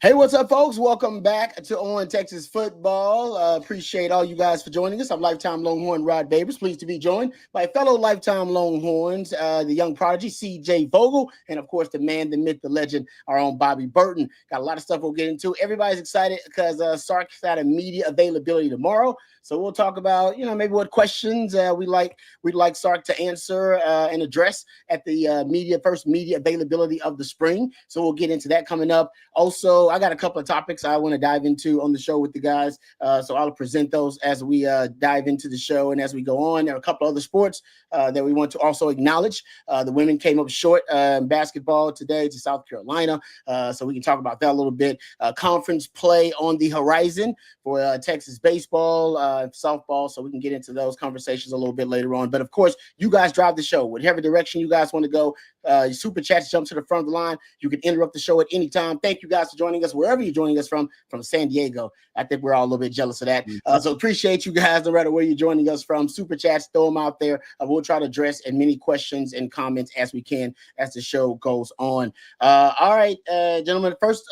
Hey, what's up, folks? Welcome back to On Texas Football. Appreciate all you guys for joining us. I'm lifetime Longhorn Rod Babers. Pleased to be joined by fellow lifetime Longhorns, the young prodigy, C.J. Vogel, and, of course, the man, the myth, the legend, our own Bobby Burton. Got a lot of stuff we'll get into. Everybody's excited because Sark's got a media availability tomorrow. So we'll talk about, maybe what questions we'd like Sark to answer and address at the first media availability of the spring. So we'll get into that coming up. Also, I got a couple of topics I want to dive into on the show with the guys. So I'll present those as we dive into the show and as we go on. There are a couple other sports that we want to also acknowledge. The women came up short in basketball today to South Carolina. So we can talk about that a little bit. Conference play on the horizon for Texas baseball, softball. So we can get into those conversations a little bit later on. But of course, you guys drive the show. Whatever direction you guys want to go, super chats jump to the front of the line. You can interrupt the show at any time. Thank you guys for joining us wherever you're joining us from San Diego. I think we're all a little bit jealous of that. So appreciate you guys no matter where you're joining us from. Super chats, throw them out there. We'll try to address as many questions and comments as we can as the show goes on. All right, gentlemen, first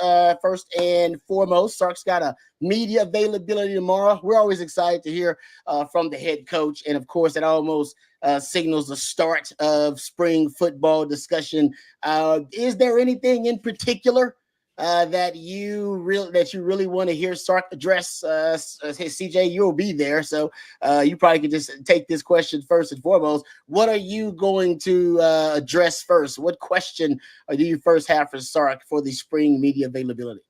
and foremost, Sark's got a media availability tomorrow. We're always excited to hear from the head coach. And of course, it almost signals the start of spring football discussion. Is there anything in particular that you really want to hear Sark address? CJ, you'll be there, so you probably could just take this question first and foremost. What are you going to address first? What question do you first have for Sark for the spring media availability?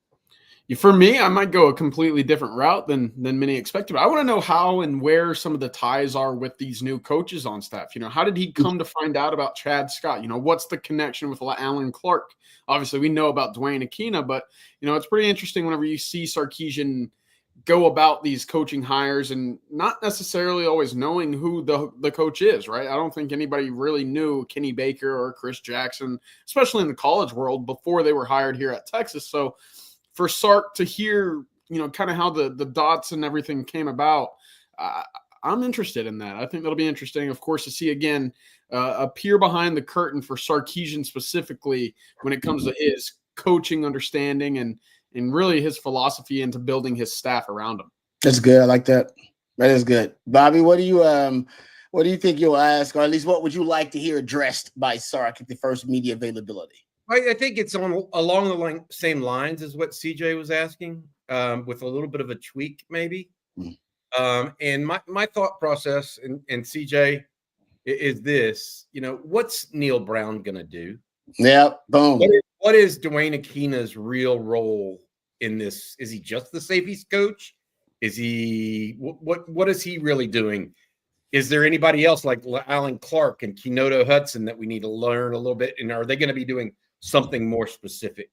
For me, I might go a completely different route than many expected. I want to know how and where some of the ties are with these new coaches on staff. How did he come to find out about Chad Scott? What's the connection with Alan Clark? Obviously, we know about Dwayne Aquina, but, it's pretty interesting whenever you see Sarkisian go about these coaching hires and not necessarily always knowing who the coach is, right? I don't think anybody really knew Kenny Baker or Chris Jackson, especially in the college world, before they were hired here at Texas. So for Sark to hear, kind of how the dots and everything came about, I'm interested in that. I think that'll be interesting, of course, to see again a peer behind the curtain for Sarkisian specifically when it comes to his coaching understanding and really his philosophy into building his staff around him. That's good. I like that. That is good. Bobby, what do you think you'll ask, or at least what would you like to hear addressed by Sark at the first media availability? I think it's along the same lines as what CJ was asking, with a little bit of a tweak, maybe. And my thought process, and CJ, is this: what's Neil Brown going to do? Yeah, boom. What is Dwayne Aquina's real role in this? Is he just the safeties coach? Is he what is he really doing? Is there anybody else like Alan Clark and Kenoto Hudson that we need to learn a little bit? And are they going to be doing something more specific?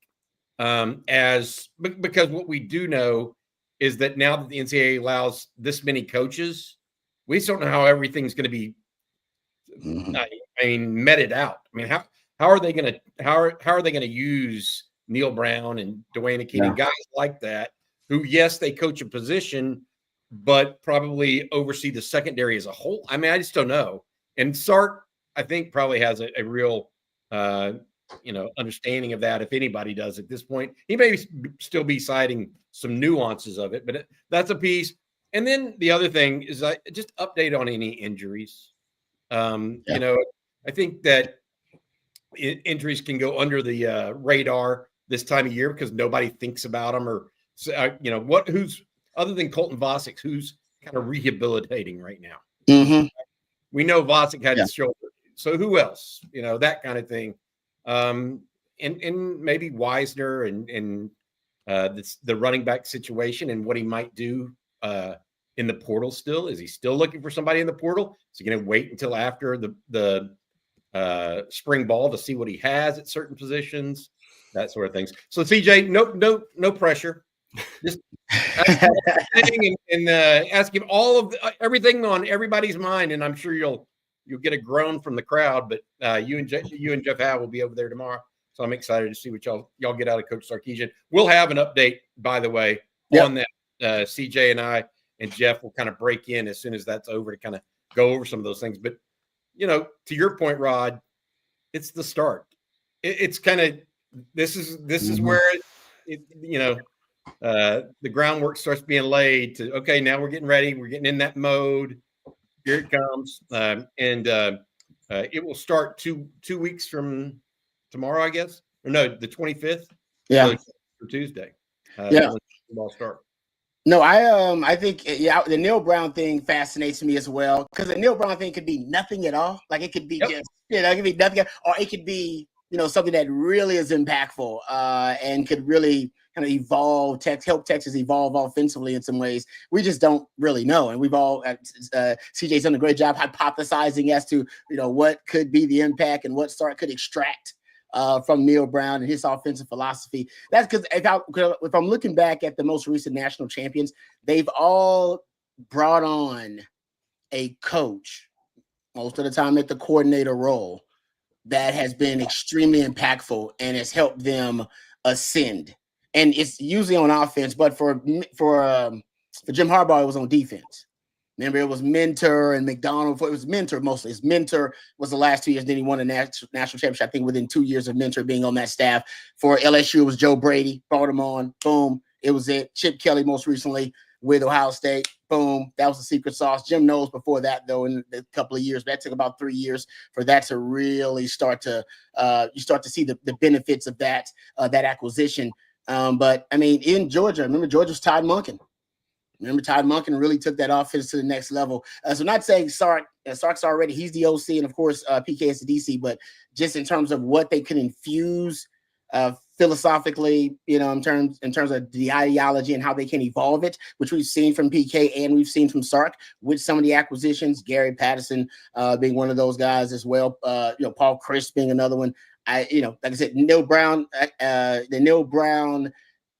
Because what we do know is that now that the NCAA allows this many coaches, we just don't know how everything's going to be meted out. How are they going to use Neil Brown and Dwayne Aquina, guys like that, who, yes, they coach a position, but probably oversee the secondary as a whole? I just don't know. And Sark, I think, probably has a real understanding of that, if anybody does at this point. He may still be citing some nuances of it, but that's a piece. And then the other thing is just update on any injuries. I think that injuries can go under the radar this time of year because nobody thinks about them, or who's other than Colton Vasek, who's kind of rehabilitating right now. We know Vasek had his shoulder, so who else? That kind of thing. And maybe Wisner and the running back situation and what he might do in the portal still. Is he still looking for somebody in the portal? Is he going to wait until after the spring ball to see what he has at certain positions? That sort of things. So CJ, no pressure. Just ask and ask him all of everything on everybody's mind, and I'm sure you'll get a groan from the crowd. But you and Jeff Howe will be over there tomorrow, so I'm excited to see what y'all get out of Coach Sarkisian. We'll have an update, by the way, on that. CJ and I and Jeff will kind of break in as soon as that's over to kind of go over some of those things. But to your point, Rod, it's the start. It's kind of this is where the groundwork starts being laid to, okay, now we're getting ready. We're getting in that mode. Here it comes. It will start two weeks from tomorrow, I guess. Or no, the 25th. Yeah. So for Tuesday. Yeah. When football start. No, I think the Neil Brown thing fascinates me as well, because the Neil Brown thing could be nothing at all. Like it could be just it could be nothing, or it could be something that really is impactful and could really kind of evolve, help Texas evolve offensively in some ways. We just don't really know, and we've all CJ's done a great job hypothesizing as to what could be the impact and what Sark could extract from Neil Brown and his offensive philosophy. That's because if I'm looking back at the most recent national champions, they've all brought on a coach, most of the time at the coordinator role, that has been extremely impactful and has helped them ascend. And it's usually on offense, but for Jim Harbaugh, it was on defense. Remember, it was Mentor and McDonald. It was Mentor mostly. His Mentor was the last 2 years. Then he won a national championship, I think, within 2 years of Mentor being on that staff. For LSU, it was Joe Brady. Brought him on. Boom. It was it. Chip Kelly most recently with Ohio State. Boom. That was the secret sauce. Jim Knowles before that, though, in a couple of years. But that took about 3 years for that to really start to you start to see the benefits of that acquisition. But, I mean, in Georgia, remember Georgia's Todd Monken. Remember, Todd Monken really took that offense to the next level. So not saying Sark's already, he's the OC, and of course, PK is the DC, but just in terms of what they could infuse philosophically, in terms of the ideology and how they can evolve it, which we've seen from PK and we've seen from Sark with some of the acquisitions, Gary Patterson being one of those guys as well. Paul Chryst being another one. Like I said, Neil Brown, the Neil Brown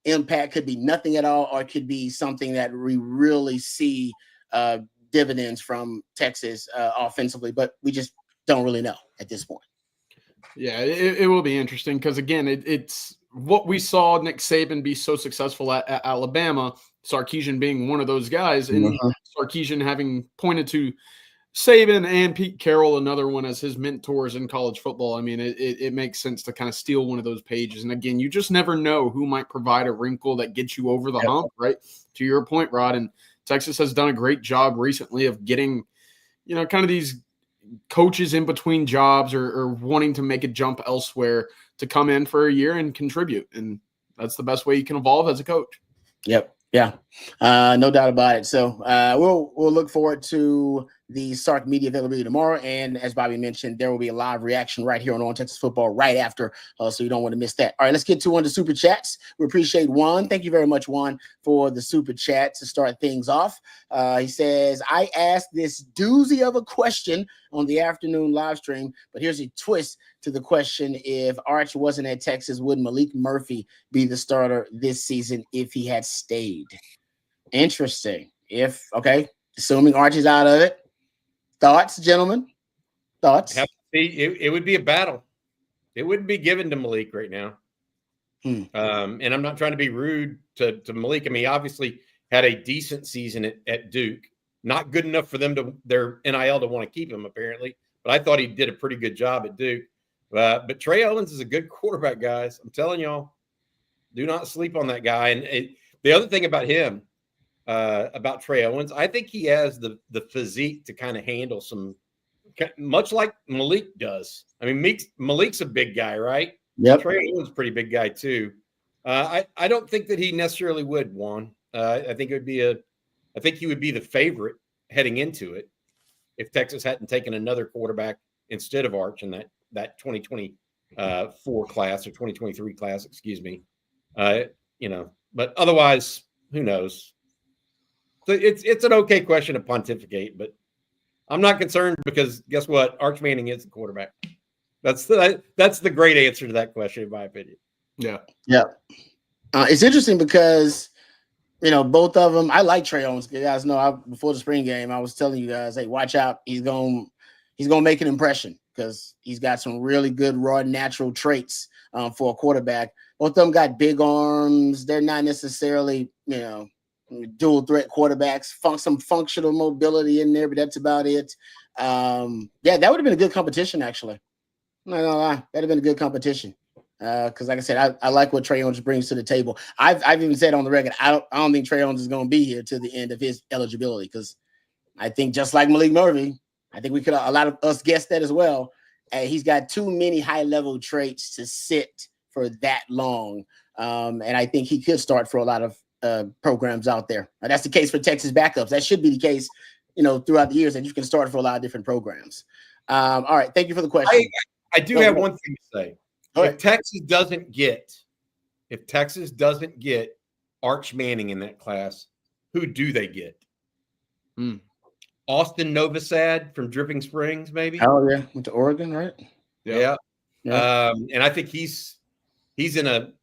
impact could be nothing at all, or it could be something that we really see dividends from Texas offensively, but we just don't really know at this point. Yeah, it will be interesting because, again, it's what we saw Nick Saban be so successful at Alabama, Sarkisian being one of those guys, and Sarkisian having pointed to Saban and Pete Carroll, another one, as his mentors in college football. I mean, it makes sense to kind of steal one of those pages. And again, you just never know who might provide a wrinkle that gets you over the hump, right? To your point, Rod, and Texas has done a great job recently of getting, kind of these coaches in between jobs or wanting to make a jump elsewhere to come in for a year and contribute. And that's the best way you can evolve as a coach. Yep. Yeah. No doubt about it. So we'll look forward to the Sark media availability tomorrow. And as Bobby mentioned, there will be a live reaction right here on Texas Football right after. So you don't want to miss that. All right, let's get to one of the super chats. We appreciate Juan. Thank you very much, Juan, for the super chat to start things off. He says, I asked this doozy of a question on the afternoon live stream, but here's a twist to the question. If Arch wasn't at Texas, would Malik Murphy be the starter this season if he had stayed? Interesting. Assuming Arch is out of it. Thoughts, gentlemen? Thoughts? It would be a battle. It wouldn't be given to Malik right now. And I'm not trying to be rude to Malik. I mean, he obviously had a decent season at Duke. Not good enough for them their NIL to want to keep him, apparently. But I thought he did a pretty good job at Duke. But Trey Owens is a good quarterback, guys. I'm telling y'all, do not sleep on that guy. And the other thing about him, about Trey Owens, I think he has the physique to kind of handle some, much like Malik does. I mean, Malik's a big guy, right? Yep. Trey Owens is a pretty big guy too. I don't think that he necessarily would, Juan. I think he would be the favorite heading into it if Texas hadn't taken another quarterback instead of Arch in that 2024 class or 2023 class, excuse me. But otherwise, who knows? So it's an okay question to pontificate, but I'm not concerned because guess what? Arch Manning is the quarterback. That's the great answer to that question, in my opinion. Yeah. Yeah. It's interesting because, both of them, I like Trey Owens. You guys know, before the spring game, I was telling you guys, hey, watch out. He's going to make an impression because he's got some really good raw natural traits for a quarterback. Both of them got big arms. They're not necessarily, dual threat quarterbacks, some functional mobility in there, but that's about it. That would have been a good competition, actually. I'm not gonna lie. That'd have been a good competition. Because like I said, I like what Trey Owens brings to the table. I've even said on the record, I don't think Trey Owens is going to be here to the end of his eligibility, because I think just like Malik Murphy, I think a lot of us guessed that as well. He's got too many high level traits to sit for that long, and I think he could start for a lot of programs out there. That's the case for Texas backups. That should be the case, throughout the years, that you can start for a lot of different programs. All right, thank you for the question. I do have one thing to say. If Texas doesn't get Arch Manning in that class, who do they get? Austin Novosad from Dripping Springs, maybe. Oh yeah, went to Oregon, right? Yeah. And I think he's in a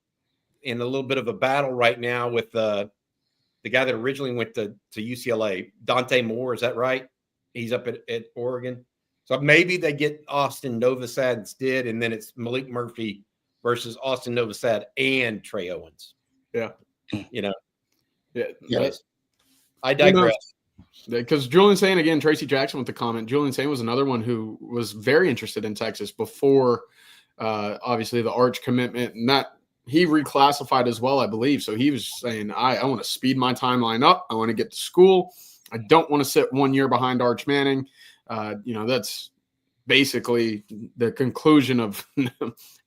little bit of a battle right now with the guy that originally went to UCLA, Dante Moore. Is that right? He's up at Oregon. So maybe they get Austin Novosad instead, and then it's Malik Murphy versus Austin Novosad and Trey Owens. Yeah. Yeah. Yes. I digress. Because Julian Sain, again, Tracy Jackson with the comment. Julian Sain was another one who was very interested in Texas before, obviously, the Arch commitment, and that he reclassified as well, I believe. So he was saying, I want to speed my timeline up. I want to get to school. I don't want to sit 1 year behind Arch Manning. That's basically the conclusion of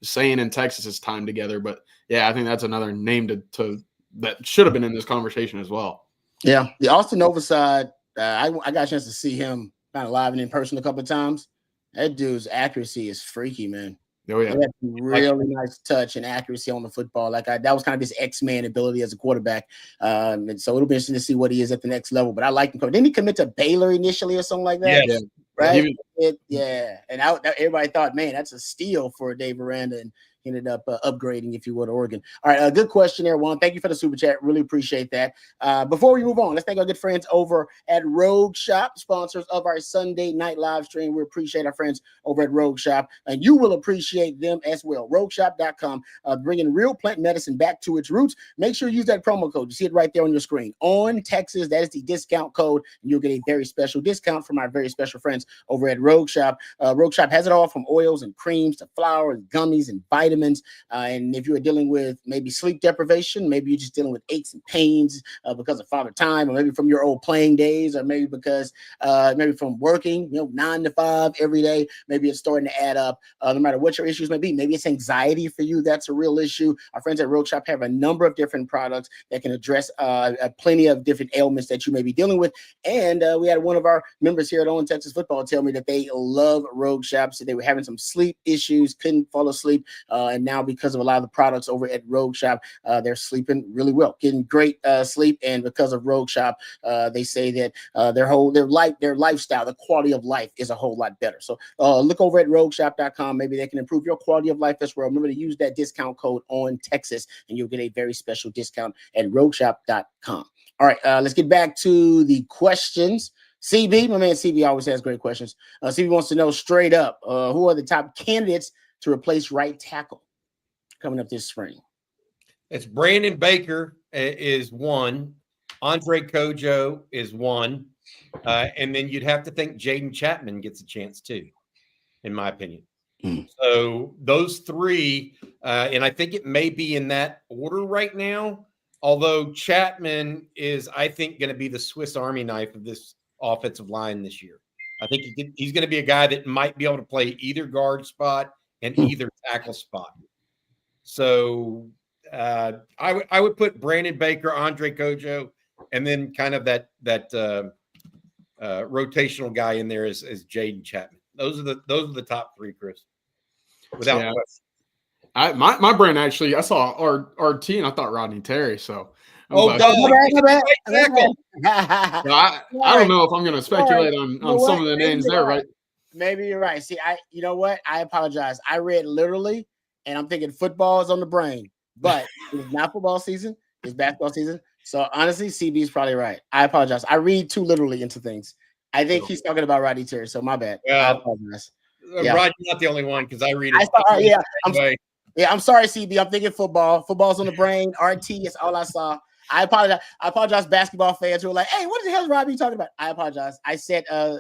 saying in Texas's time together. But yeah, I think that's another name to that should have been in this conversation as well. Yeah, the Austin Novosad, I got a chance to see him kind of live and in person a couple of times. That dude's accuracy is freaky, man. Oh yeah, really nice touch and accuracy on the football. That was kind of his X-Man ability as a quarterback. And so it'll be interesting to see what he is at the next level. But I like him. Didn't he commit to Baylor initially or something like that? Yeah. Right. And everybody thought, man, that's a steal for Dave Aranda, and ended up upgrading, if you would, Oregon. All right, good question there, Juan. Thank you for the super chat. Really appreciate that. Before we move on, let's thank our good friends over at Rogue Shop, sponsors of our Sunday night live stream. We appreciate our friends over at Rogue Shop, and you will appreciate them as well. RogueShop.com, bringing real plant medicine back to its roots. Make sure you use that promo code. You see it right there on your screen. On Texas, that is the discount code, and you'll get a very special discount from our very special friends over at Rogue Shop. Rogue Shop has it all from oils and creams to flour and gummies and vitamins. And if you're dealing with maybe sleep deprivation, maybe you're just dealing with aches and pains because of father time, or maybe from your old playing days, or maybe because maybe from working 9 to 5 every day, maybe it's starting to add up. No matter what your issues may be, maybe it's anxiety for you. That's a real issue. Our friends at Rogue Shop have a number of different products that can address plenty of different ailments that you may be dealing with. And we had one of our members here at On Texas Football tell me that they love Rogue Shop. So they were having some sleep issues, couldn't fall asleep. And now, because of a lot of the products over at Rogue Shop, they're sleeping really well, getting great sleep. And because of Rogue Shop, they say that their lifestyle, the quality of life is a whole lot better. So look over at RogueShop.com. Maybe they can improve your quality of life as well. Remember to use that discount code on Texas, and you'll get a very special discount at RogueShop.com. All right, let's get back to the questions. CB, my man CB always has great questions. CB wants to know straight up, who are the top candidates to replace right tackle coming up this spring? It's Brandon Baker is one. Andre Kojo is one. And then you'd have to think Jaden Chapman gets a chance too, in my opinion. So those three, and I think it may be in that order right now, although Chapman is, I think, going to be the Swiss Army knife of this offensive line this year. I think he's going to be a guy that might be able to play either guard spot and either tackle spot. So I would put Brandon Baker, Andre Kojo, and then kind of that rotational guy in there is Jaden Chapman. Those are the top three, Chris. Without question. My brain actually, I saw RT and I thought Rodney Terry. So I don't know if I'm going to speculate on some of the names there, right? Maybe you're right. See, you know what? I apologize. I read literally, and I'm thinking football is on the brain, but it's not football season. It's basketball season. So honestly, CB is probably right. I apologize. I read too literally into things. I think he's talking about Rodney Terry. So my bad. I apologize. Rodney's not the only one because I read it. I'm sorry, CB. I'm thinking football. Football's on the brain. RT is all I saw. I apologize, basketball fans who are like, "Hey, what the hell is Robbie talking about?" I apologize. I said I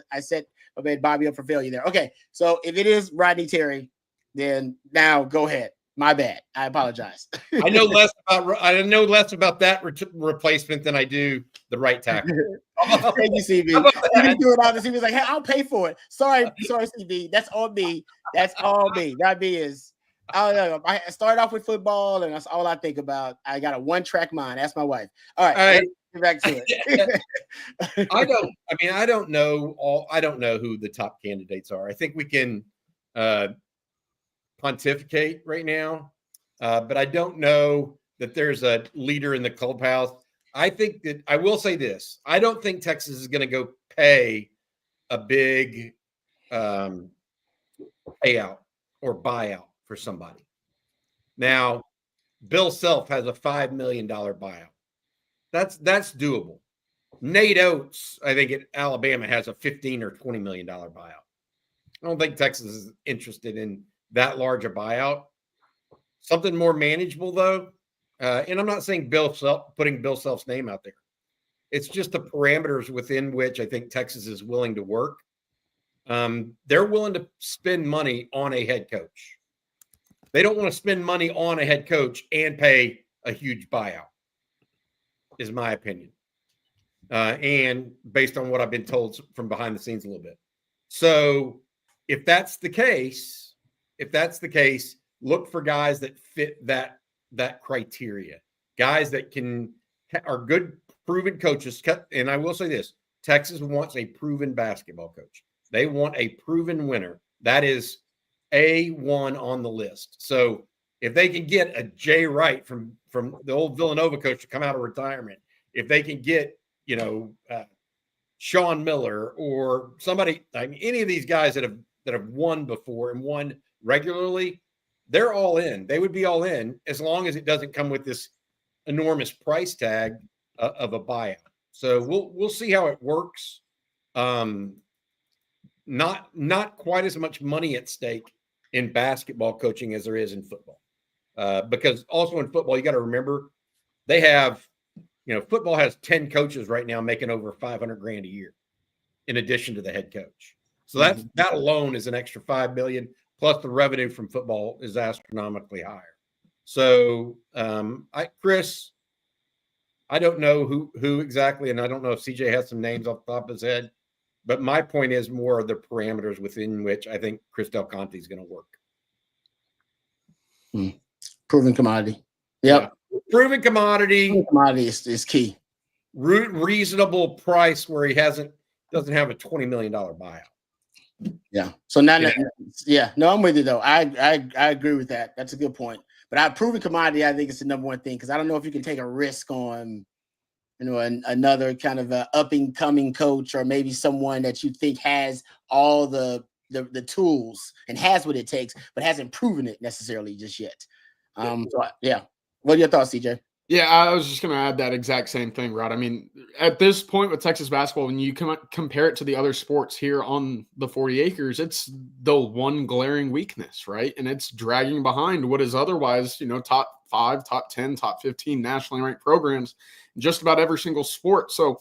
made Bobby up for failure there. Okay, so if it is Rodney Terry, then now go ahead. My bad. I apologize. I know less about that replacement than I do the right tackle. Thank you, CB. CB threw it out. He was like, "Hey, I'll pay for it." Sorry, CB. That's all me. That's all me. That me is. I don't know. I started off with football, and that's all I think about. I got a one-track mind. That's my wife. All right, get back to it. I don't know who the top candidates are. I think we can pontificate right now, but I don't know that there's a leader in the clubhouse. I think that I will say this. I don't think Texas is going to go pay a big payout or buyout for somebody. Now, Bill Self has a $5 million buyout. That's doable. Nate Oates, I think at Alabama, has a $15 or $20 million buyout. I don't think Texas is interested in that large a buyout. Something more manageable, though. And I'm not saying putting Bill Self's name out there. It's just the parameters within which I think Texas is willing to work. They're willing to spend money on a head coach. They don't want to spend money on a head coach and pay a huge buyout, is my opinion. And based on what I've been told from behind the scenes a little bit. So if that's the case, look for guys that fit that criteria, guys that are good, proven coaches. And I will say this, Texas wants a proven basketball coach. They want a proven winner. That is A1 on the list. So if they can get a Jay Wright from the old Villanova coach to come out of retirement, if they can get, Sean Miller or somebody, any of these guys that have won before and won regularly, they're all in. They would be all in as long as it doesn't come with this enormous price tag of a buyout. So we'll see how it works. Not quite as much money at stake in basketball coaching as there is in football, because also in football you got to remember they have, football has 10 coaches right now making over $500,000 a year, in addition to the head coach. So that alone is an extra $5 million. Plus the revenue from football is astronomically higher. So, Chris, I don't know who exactly, and I don't know if CJ has some names off the top of his head, but my point is more of the parameters within which I think Chris Del Conte is going to work. Proven commodity. Yep. Yeah. Proven commodity. Proven commodity is key. Reasonable price where he doesn't have a $20 million buyout. Yeah. So now, no, I'm with you though. I agree with that. That's a good point. But proven commodity, I think it's the number one thing, because I don't know if you can take a risk on, another kind of a up and coming coach, or maybe someone that you think has all the tools and has what it takes, but hasn't proven it necessarily just yet. What are your thoughts, CJ? Yeah, I was just going to add that exact same thing, Rod. I mean, at this point with Texas basketball, when you compare it to the other sports here on the 40 acres, it's the one glaring weakness, right? And it's dragging behind what is otherwise, top 5, top 10, top 15 nationally ranked programs in just about every single sport. So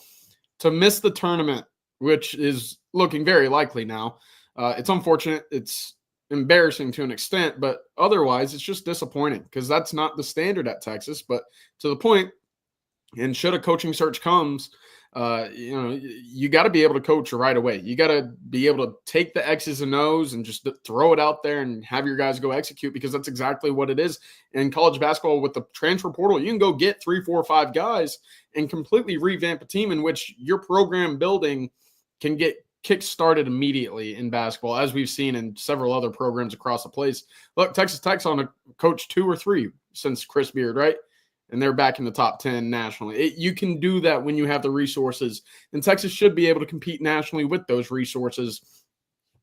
to miss the tournament, which is looking very likely now, it's unfortunate. It's embarrassing to an extent, but otherwise it's just disappointing, because that's not the standard at Texas. But to the point, and should a coaching search comes, you got to be able to coach right away. You got to be able to take the X's and O's and just throw it out there and have your guys go execute, because that's exactly what it is. In college basketball with the transfer portal, you can go get 3, 4, 5 guys and completely revamp a team in which your program building can get kick-started immediately in basketball, as we've seen in several other programs across the place. Look, Texas Tech's on a coach 2 or 3 since Chris Beard, right? And they're back in the top 10 nationally. You can do that when you have the resources, and Texas should be able to compete nationally with those resources.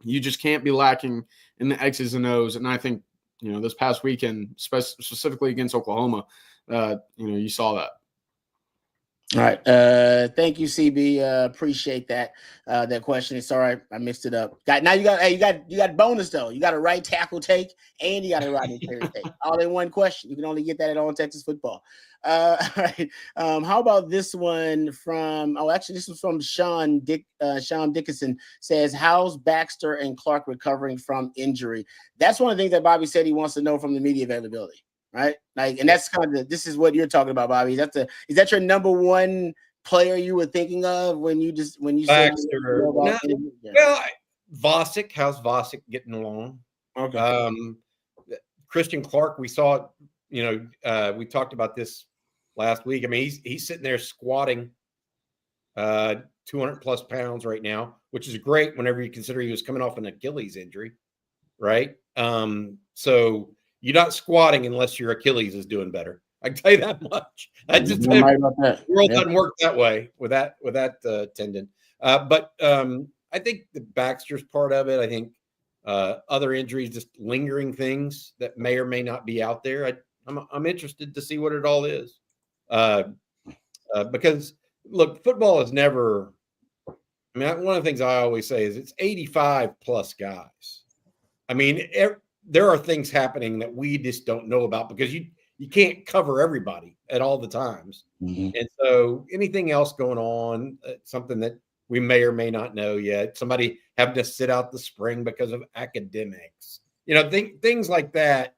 You just can't be lacking in the X's and O's. And I think, this past weekend, specifically against Oklahoma, you saw that. All right. Thank you, CB. Appreciate that. That question. Sorry, I mixed it up. Now you got bonus though. You got a right tackle take and you got a Rodney Terry take. All in one question. You can only get that at On Texas Football. All right. How about this one from? Oh, actually, this is from Sean Dickinson. Says, how's Baxter and Clark recovering from injury? That's one of the things that Bobby said he wants to know from the media availability. Right, like, and that's kind of this is what you're talking about, Bobby. Is that your number one player you were thinking of when you said Baxter? Well, Vosick. How's Vosick getting along? Okay. Christian Clark. We saw. We talked about this last week. I mean, he's sitting there squatting 200 plus pounds right now, which is great whenever you consider he was coming off an Achilles injury, right? So. You're not squatting unless your Achilles is doing better. I can tell you that much. The world doesn't work that way with that tendon. But I think the Baxter's part of it. I think other injuries, just lingering things that may or may not be out there. I'm interested to see what it all is. Because look, football is never. I mean, one of the things I always say is it's 85 plus guys. I mean, there are things happening that we just don't know about because you can't cover everybody at all the times. Mm-hmm. And so anything else going on, something that we may or may not know yet, somebody having to sit out the spring because of academics, things like that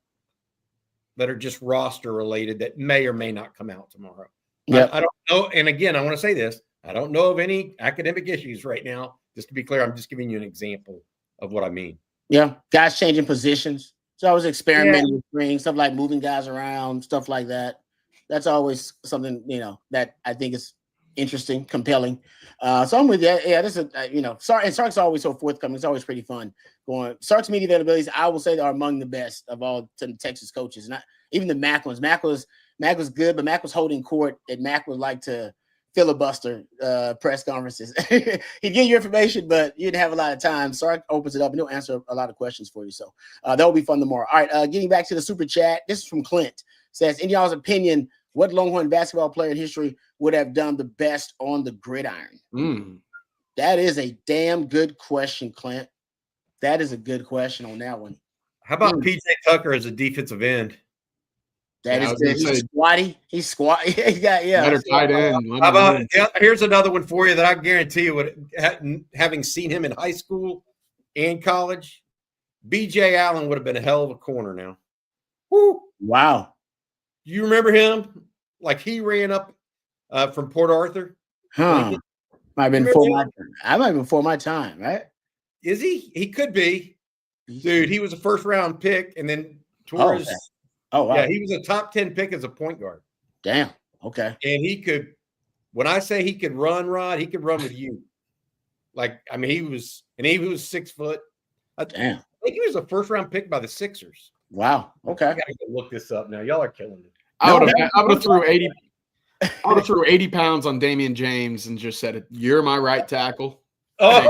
are just roster related that may or may not come out tomorrow. Yeah, I don't know. And again, I want to say this. I don't know of any academic issues right now. Just to be clear, I'm just giving you an example of what I mean. Yeah, guys changing positions. So I was experimenting with things, stuff like moving guys around, stuff like that. That's always something, that I think is interesting, compelling. So I'm with that. Yeah, this is, Sark's always so forthcoming. It's always pretty fun going. Sark's media availabilities, I will say, are among the best of all Texas coaches. Not even the Mac ones. Mac was good, but Mac was holding court, and Mac would like to filibuster press conferences. He'd give you information, but you didn't have a lot of time. Sark opens it up and he'll answer a lot of questions for you. So that will be fun tomorrow. All right, getting back to the super chat. This is from Clint. Says, in y'all's opinion, what Longhorn basketball player in history would have done the best on the gridiron? That is a damn good question, Clint. That is a good question on that one. How about PJ Tucker as a defensive end? That is good. He's squatty. He's squatty. He got better tight end. How about here's another one for you that I guarantee you would, having seen him in high school and college, BJ Allen would have been a hell of a corner now. Woo! Wow. You remember him? Like he ran up from Port Arthur. Huh. Might have been before my time. I might have been before my time, right? Is he? He could be. Dude, he was a first round pick and then Torres. Oh, wow. Yeah, he was a top 10 pick as a point guard. Damn. Okay. And he could, when I say he could run, Rod, he could run with you. Like, I mean, he was 6 foot. Damn. I think he was a first round pick by the Sixers. Wow. Okay. I gotta look this up now. Y'all are killing me. I would have threw 80. I would have threw 80 pounds on Damian James and just said, "You're my right tackle." Oh,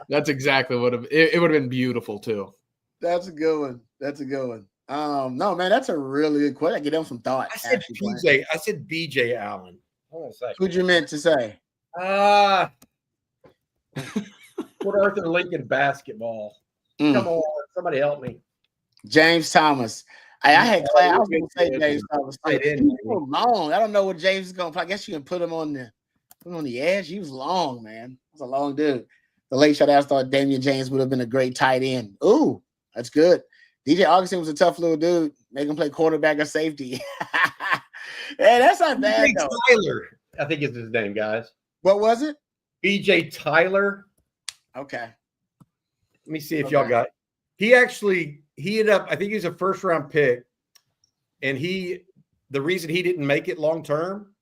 that's exactly what it would have been beautiful too. That's a good one. That's a good one. No, man, that's a really good question. I get them some thought. I said BJ Allen. Hold on a second. Who'd you meant to say? Port Arthur Lincoln basketball. Come on, somebody help me. James Thomas. I had class. I was going to say James Thomas. He was so long. I don't know what James is going to play. I guess you can put him on the edge. He was long, man. He was a long dude. The late shot I thought Damian James would have been a great tight end. Ooh, that's good. DJ Augustine was a tough little dude. Make him play quarterback or safety. Man, that's not bad, though. Tyler, I think is his name, guys. What was it? BJ Tyler. Okay. Let me see if y'all got. He ended up. I think he was a first round pick, and the reason he didn't make it long term,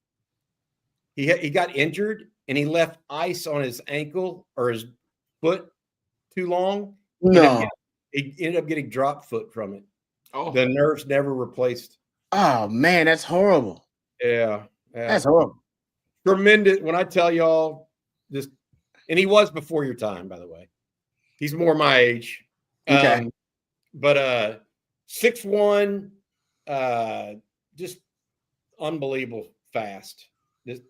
he got injured and he left ice on his ankle or his foot too long. No, he ended up getting drop foot from it. Oh, the nerves never replaced. Oh man, that's horrible. Yeah. That's horrible. Tremendous. When I tell y'all this, and he was before your time, by the way. He's more my age. Okay. But 6'1", just unbelievable fast. This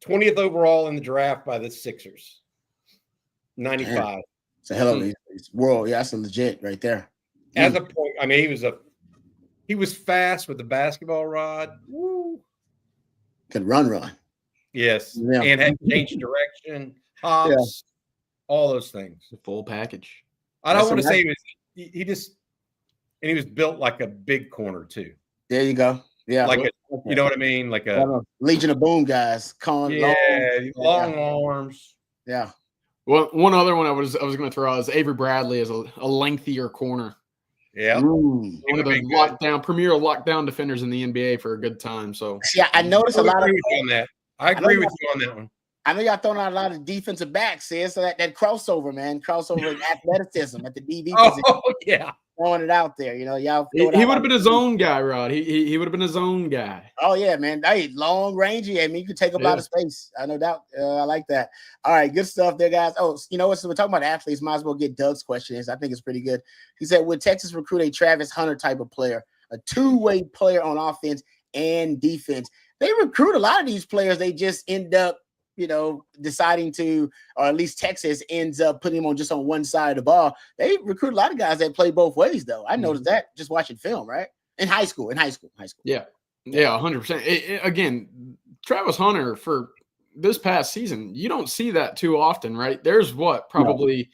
20th overall in the draft by the Sixers. 95. It's a hell of a world. Yeah, that's a legit right there. As a point, I mean, he was fast with the basketball rod. Woo. Could run. Yes. Yeah. And had changed direction, hops, all those things. The full package. I don't want to say he was built like a big corner too. There you go. Yeah. You know what I mean? Like a Legion of Boom guys. Long arms. Yeah. Well, one other one I was going to throw out is Avery Bradley as a lengthier corner. Yeah. One of the premier lockdown defenders in the NBA for a good time. So I noticed a lot of on that. I agree with you on that one. I know y'all throwing out a lot of defensive backs, so that crossover, man, athleticism at the DB position. Oh, yeah. Throwing it out there, y'all. He would have been his own guy, Rod. He would have been his own guy. Oh yeah, man. Hey, long rangy. I mean, you could take up a lot of space. No doubt. I like that. All right, good stuff there, guys. Oh, you know what? So we're talking about athletes. Might as well get Doug's question. I think it's pretty good. He said, "Would Texas recruit a Travis Hunter type of player, a two-way player on offense and defense?" They recruit a lot of these players. They just end up, deciding to, or at least Texas ends up putting them on just on one side of the ball. They recruit a lot of guys that play both ways, though. I noticed that just watching film, right? In high school. Yeah, 100%. Again, Travis Hunter for this past season, you don't see that too often, right? There's probably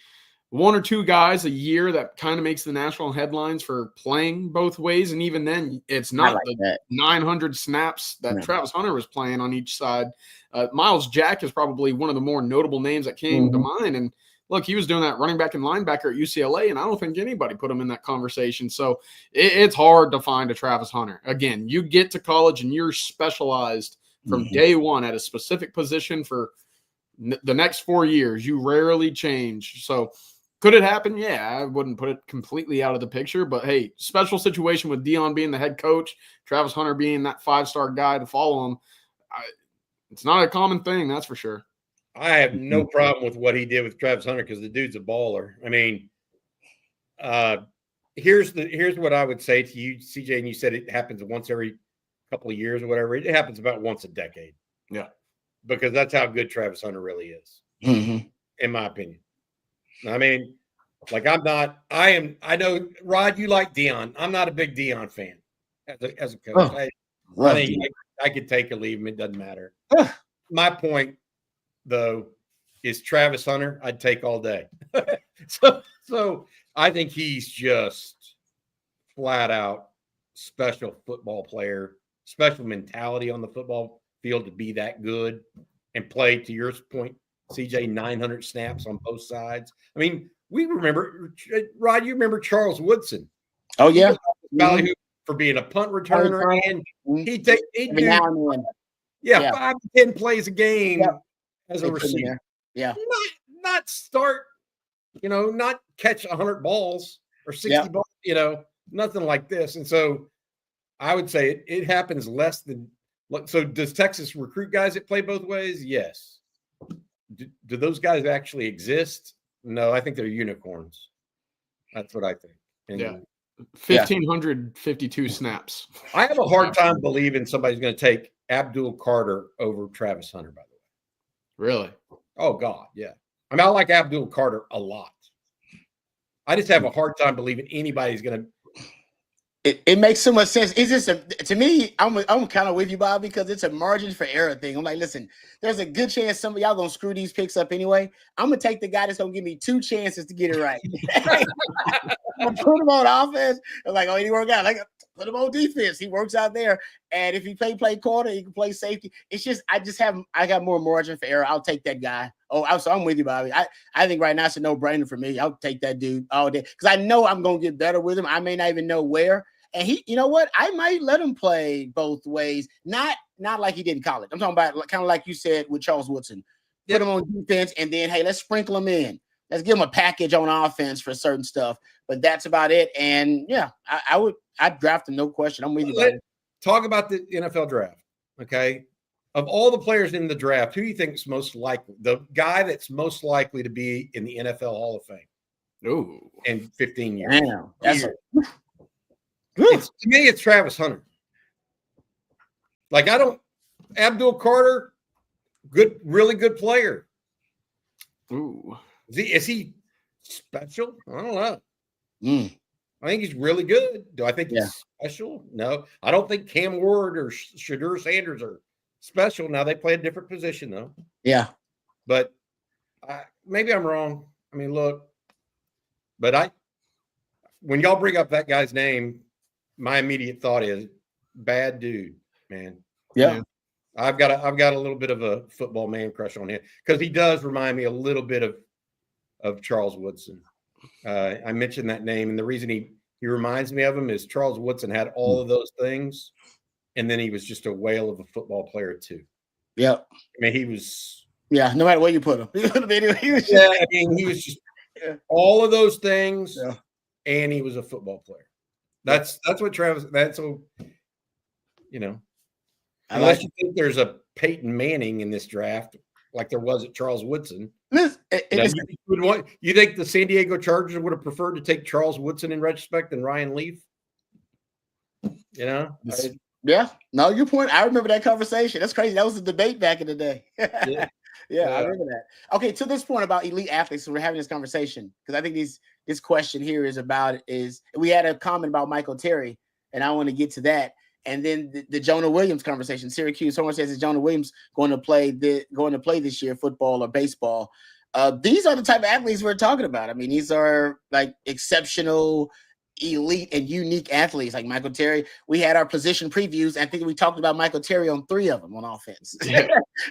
one or two guys a year that kind of makes the national headlines for playing both ways. And even then, it's not the 900 snaps that Travis Hunter was playing on each side. Miles Jack is probably one of the more notable names that came to mind. And look, he was doing that running back and linebacker at UCLA, and I don't think anybody put him in that conversation. So it's hard to find a Travis Hunter. Again, you get to college and you're specialized from day one at a specific position for the next 4 years. You rarely change. So could it happen? Yeah, I wouldn't put it completely out of the picture. But, hey, special situation with Dion being the head coach, Travis Hunter being that five-star guy to follow him. It's not a common thing, that's for sure. I have no problem with what he did with Travis Hunter because the dude's a baller. I mean, here's what I would say to you, CJ, and you said it happens once every couple of years or whatever. It happens about once a decade. Yeah. Because that's how good Travis Hunter really is, in my opinion. I mean, like I know, Rod, you like Dion. I'm not a big Dion fan as a coach. I think I could take or leave him. It doesn't matter. My point, though, is Travis Hunter, I'd take all day. So I think he's just flat out special football player, special mentality on the football field to be that good and play, to your point, CJ, 900 snaps on both sides. I mean, we remember, Rod, you remember Charles Woodson. Oh, yeah. For being a punt returner. And he'd do 5 to 10 plays a game as a receiver. Yeah. Not start, not catch 100 balls or 60 balls, nothing like this. And so I would say it happens less than. So does Texas recruit guys that play both ways? Yes. Do those guys actually exist? No, I think they're unicorns. That's what I think. And 1,552 snaps. I have a hard time believing somebody's going to take Abdul Carter over Travis Hunter, by the way. Really? Oh, God, yeah. I mean, I like Abdul Carter a lot. I just have a hard time believing anybody's going to. It makes so much sense. It's just to me, I'm kind of with you, Bob, because it's a margin for error thing. I'm like, listen, there's a good chance some of y'all gonna screw these picks up anyway. I'm gonna take the guy that's gonna give me 2 chances to get it right. I'm put him on offense. I'm like, he work out. Like, put him on defense. He works out there. And if he play corner, he can play safety. It's just I got more margin for error. I'll take that guy. So I'm with you, Bobby. I think right now it's a no-brainer for me. I'll take that dude all day because I know I'm gonna get better with him. I may not even know where. And he, you know what? I might let him play both ways. Not like he did in college. I'm talking about kind of like you said with Charles Woodson. Put him on defense, and then, hey, let's sprinkle him in. Let's give him a package on offense for certain stuff. But that's about it. And, yeah, I'd draft him, no question. I'm with you, buddy. Talk about the NFL draft, okay? Of all the players in the draft, who do you think is most likely? The guy that's most likely to be in the NFL Hall of Fame in 15 years. Damn. To me, it's Travis Hunter. Like Abdul Carter, really good player. Ooh. Is he special? I don't know. Mm. I think he's really good. Do I think he's special? No. I don't think Cam Ward or Shadur Sanders are special. Now they play a different position though. Yeah. But maybe I'm wrong. I mean, look, but when y'all bring up that guy's name, my immediate thought is bad dude, man. Yeah. I've got a little bit of a football man crush on him because he does remind me a little bit of Charles Woodson. I mentioned that name, and the reason he reminds me of him is Charles Woodson had all of those things, and then he was just a whale of a football player too. Yep. I mean, he was. Yeah, no matter where you put him. He was just all of those things, and he was a football player. That's what Travis. That's so. Unless you think there's a Peyton Manning in this draft, like there was at Charles Woodson. You think the San Diego Chargers would have preferred to take Charles Woodson in retrospect than Ryan Leaf? Yeah. No, your point. I remember that conversation. That's crazy. That was a debate back in the day. Yeah, I remember that. Okay, to this point about elite athletes, so we're having this conversation because I think this question here is we had a comment about Michael Terry, and I want to get to that. And then the Jonah Williams conversation. Syracuse, someone says, is Jonah Williams going to play this year, football or baseball? These are the type of athletes we're talking about. I mean, these are like exceptional, elite, and unique athletes like Michael Terry. We had our position previews. I think we talked about Michael Terry on 3 of them on offense.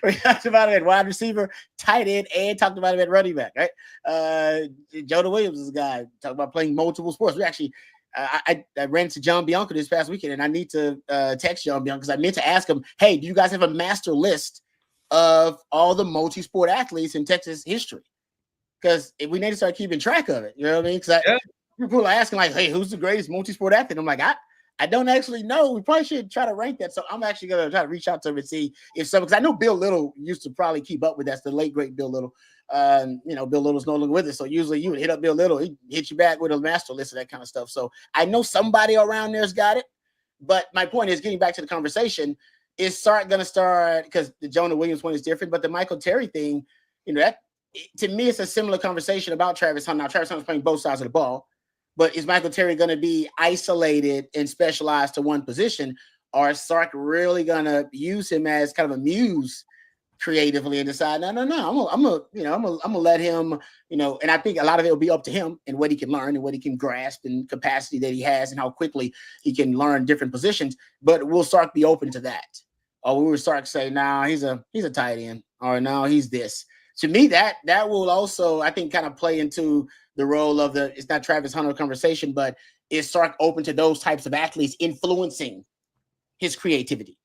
We talked about him at wide receiver, tight end, and talked about him at running back, right? Jonah Williams is a guy talking about playing multiple sports. We actually I ran to John Bianco this past weekend, and I need to text John Bianco because I meant to ask him, hey, do you guys have a master list of all the multi-sport athletes in Texas history? Because we need to start keeping track of it. You know what I mean? Because people are asking, like, hey, who's the greatest multi-sport athlete? I'm like, I don't actually know. We probably should try to rank that. So I'm actually going to try to reach out to him and see if some, because I know Bill Little used to probably keep up with that. That's the late, great Bill Little. Bill Little's no longer with us. So usually you would hit up Bill Little. He'd hit you back with a master list of that kind of stuff. So I know somebody around there's got it. But my point is, getting back to the conversation, is going to start, because the Jonah Williams one is different, but the Michael Terry thing, that to me, it's a similar conversation about Travis Hunter. Now, Travis Hunter's playing both sides of the ball, but is Michael Terry going to be isolated and specialized to one position, or is Sark really going to use him as kind of a muse creatively and decide, no, I'm gonna let him, and I think a lot of it will be up to him and what he can learn and what he can grasp and capacity that he has and how quickly he can learn different positions. But will Sark be open to that? Or will Sark say, nah, he's a tight end, or no, he's this? To me, that will also, I think, kind of play into the role of it's not Travis Hunter conversation, but is Sark open to those types of athletes influencing his creativity?